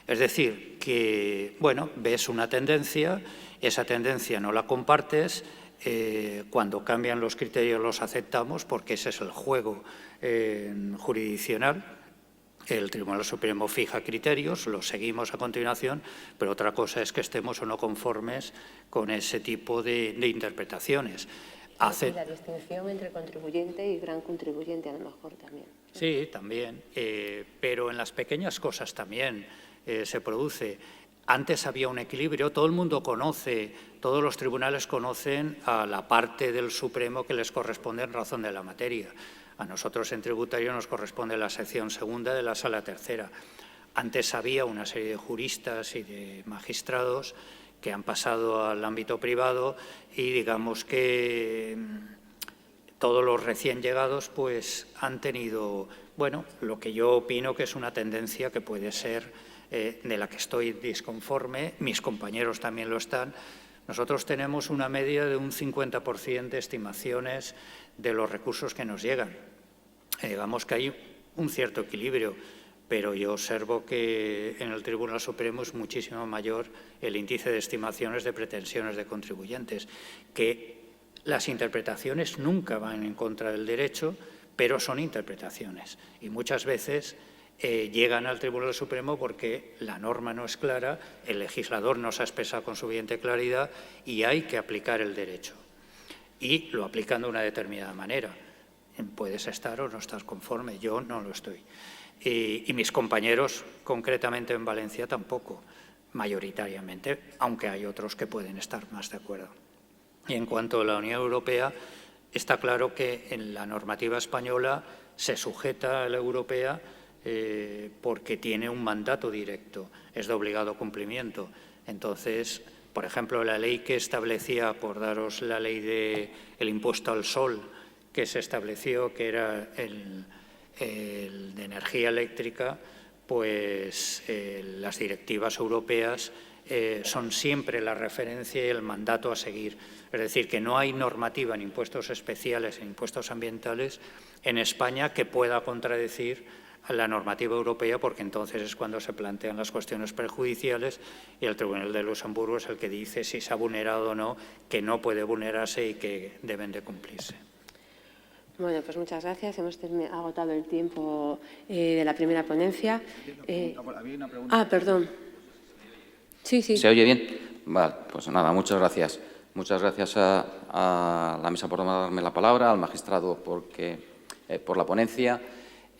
Es decir, que, bueno, ves una tendencia, esa tendencia no la compartes, cuando cambian los criterios los aceptamos porque ese es el juego jurisdiccional. El Tribunal Supremo fija criterios, los seguimos a continuación, pero otra cosa es que estemos o no conformes con ese tipo de interpretaciones. Y la distinción entre contribuyente y gran contribuyente a lo mejor también. Sí, también, pero en las pequeñas cosas también se produce. Antes había un equilibrio, todo el mundo conoce, todos los tribunales conocen a la parte del Supremo que les corresponde en razón de la materia. A nosotros en tributario nos corresponde la sección segunda de la sala tercera. Antes había una serie de juristas y de magistrados que han pasado al ámbito privado y digamos que todos los recién llegados pues han tenido, bueno, lo que yo opino que es una tendencia que puede ser de la que estoy disconforme, mis compañeros también lo están. Nosotros tenemos una media de un 50% de estimaciones de los recursos que nos llegan. Digamos que hay un cierto equilibrio, pero yo observo que en el Tribunal Supremo es muchísimo mayor el índice de estimaciones de pretensiones de contribuyentes, que las interpretaciones nunca van en contra del derecho, pero son interpretaciones y muchas veces llegan al Tribunal Supremo porque la norma no es clara, el legislador no se ha expresado con suficiente claridad y hay que aplicar el derecho. Y lo aplican de una determinada manera. Puedes estar o no estar conforme, yo no lo estoy. Y mis compañeros, concretamente en Valencia, tampoco, mayoritariamente, aunque hay otros que pueden estar más de acuerdo. Y en cuanto a la Unión Europea, está claro que en la normativa española se sujeta a la europea porque tiene un mandato directo, es de obligado cumplimiento. Entonces, por ejemplo, la ley que establecía, por daros la ley del impuesto al sol, que se estableció, que era el de energía eléctrica, pues las directivas europeas son siempre la referencia y el mandato a seguir. Es decir, que no hay normativa en impuestos especiales, en impuestos ambientales, en España que pueda contradecir a la normativa europea, porque entonces es cuando se plantean las cuestiones perjudiciales y el Tribunal de Luxemburgo es el que dice si se ha vulnerado o no, que no puede vulnerarse y que deben de cumplirse. Bueno, pues muchas gracias. Hemos agotado el tiempo de la primera ponencia. Había una pregunta. Perdón. Sí. ¿Se oye bien? Vale, pues nada, muchas gracias. Muchas gracias a la mesa por darme la palabra, al magistrado por la ponencia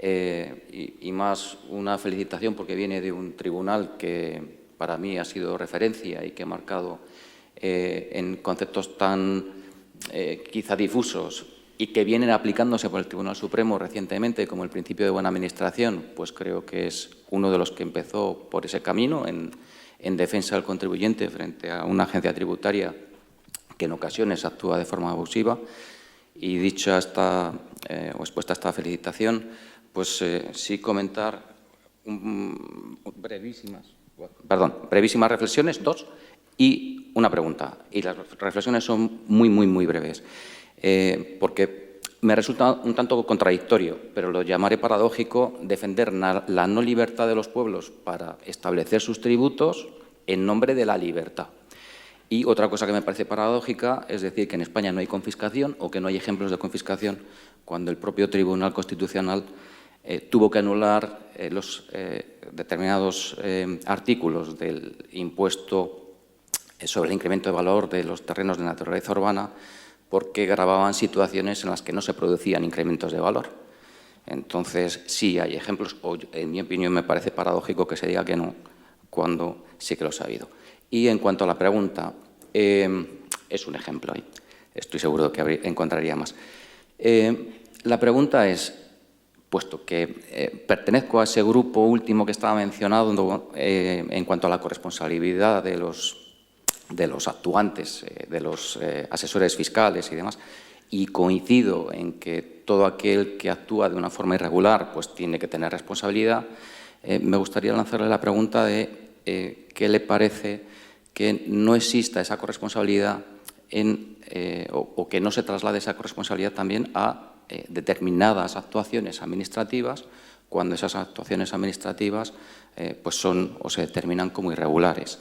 y más una felicitación porque viene de un tribunal que para mí ha sido referencia y que ha marcado en conceptos tan quizá difusos y que vienen aplicándose por el Tribunal Supremo recientemente, como el principio de buena administración, pues creo que es uno de los que empezó por ese camino en defensa del contribuyente frente a una agencia tributaria que en ocasiones actúa de forma abusiva. Y dicha o expuesta esta felicitación, pues sí comentar brevísimas reflexiones, dos, y una pregunta. Y las reflexiones son muy breves. Porque me resulta un tanto contradictorio, pero lo llamaré paradójico, defender la no libertad de los pueblos para establecer sus tributos en nombre de la libertad. Y otra cosa que me parece paradójica es decir que en España no hay confiscación o que no hay ejemplos de confiscación cuando el propio Tribunal Constitucional tuvo que anular los determinados artículos del impuesto sobre el incremento de valor de los terrenos de naturaleza urbana porque gravaban situaciones en las que no se producían incrementos de valor. Entonces, sí hay ejemplos, o en mi opinión me parece paradójico que se diga que no, cuando sí que los ha habido. Y en cuanto a la pregunta, es un ejemplo, estoy seguro que encontraría más. La pregunta es, puesto que pertenezco a ese grupo último que estaba mencionado en cuanto a la corresponsabilidad de los actuantes, de los asesores fiscales y demás, y coincido en que todo aquel que actúa de una forma irregular pues tiene que tener responsabilidad, me gustaría lanzarle la pregunta de qué le parece que no exista esa corresponsabilidad o que no se traslade esa corresponsabilidad también a determinadas actuaciones administrativas, cuando esas actuaciones administrativas pues son o se determinan como irregulares.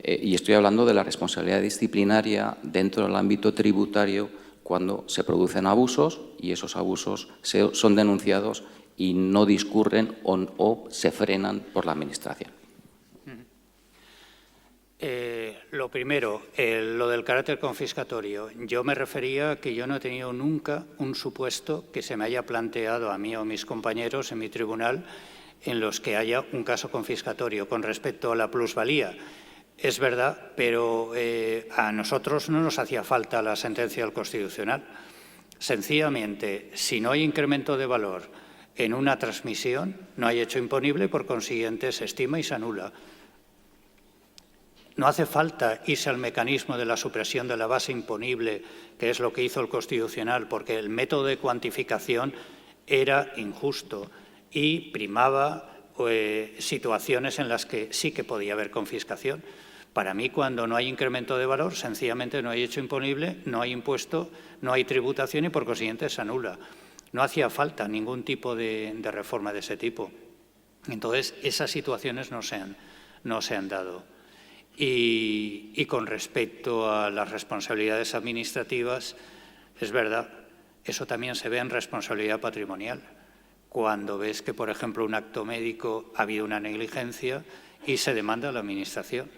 Y estoy hablando de la responsabilidad disciplinaria dentro del ámbito tributario cuando se producen abusos y esos abusos son denunciados y no discurren o se frenan por la Administración. Lo primero, lo del carácter confiscatorio. Yo me refería a que yo no he tenido nunca un supuesto que se me haya planteado a mí o a mis compañeros en mi tribunal en los que haya un caso confiscatorio. Con respecto a la plusvalía, es verdad, pero a nosotros no nos hacía falta la sentencia del Constitucional. Sencillamente, si no hay incremento de valor en una transmisión, no hay hecho imponible, por consiguiente se estima y se anula. No hace falta irse al mecanismo de la supresión de la base imponible, que es lo que hizo el Constitucional, porque el método de cuantificación era injusto y primaba situaciones en las que sí que podía haber confiscación. Para mí, cuando no hay incremento de valor, sencillamente no hay hecho imponible, no hay impuesto, no hay tributación y, por consiguiente, se anula. No hacía falta ningún tipo de reforma de ese tipo. Entonces, esas situaciones no se han dado. Y con respecto a las responsabilidades administrativas, es verdad, eso también se ve en responsabilidad patrimonial. Cuando ves que, por ejemplo, un acto médico ha habido una negligencia y se demanda a la Administración.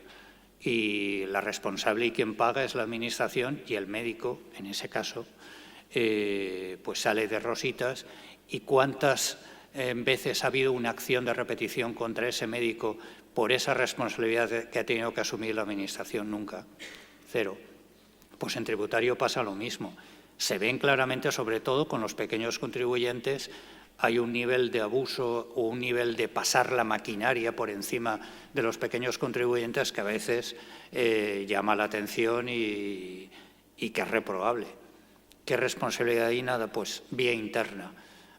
Y la responsable y quien paga es la Administración y el médico, en ese caso, pues sale de rositas. ¿Y cuántas veces ha habido una acción de repetición contra ese médico por esa responsabilidad que ha tenido que asumir la Administración? Nunca. Cero. Pues en tributario pasa lo mismo. Se ven claramente, sobre todo con los pequeños contribuyentes, hay un nivel de abuso o un nivel de pasar la maquinaria por encima de los pequeños contribuyentes que a veces llama la atención y que es reprobable. ¿Qué responsabilidad hay? Nada, pues vía interna.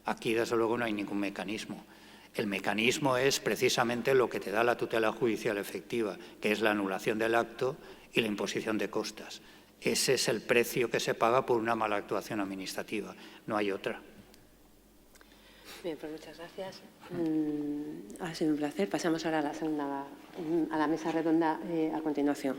Aquí, desde luego, no hay ningún mecanismo. El mecanismo es precisamente lo que te da la tutela judicial efectiva, que es la anulación del acto y la imposición de costas. Ese es el precio que se paga por una mala actuación administrativa. No hay otra. Bien, pues muchas gracias. Ha sido un placer. Pasamos ahora a la mesa redonda a continuación.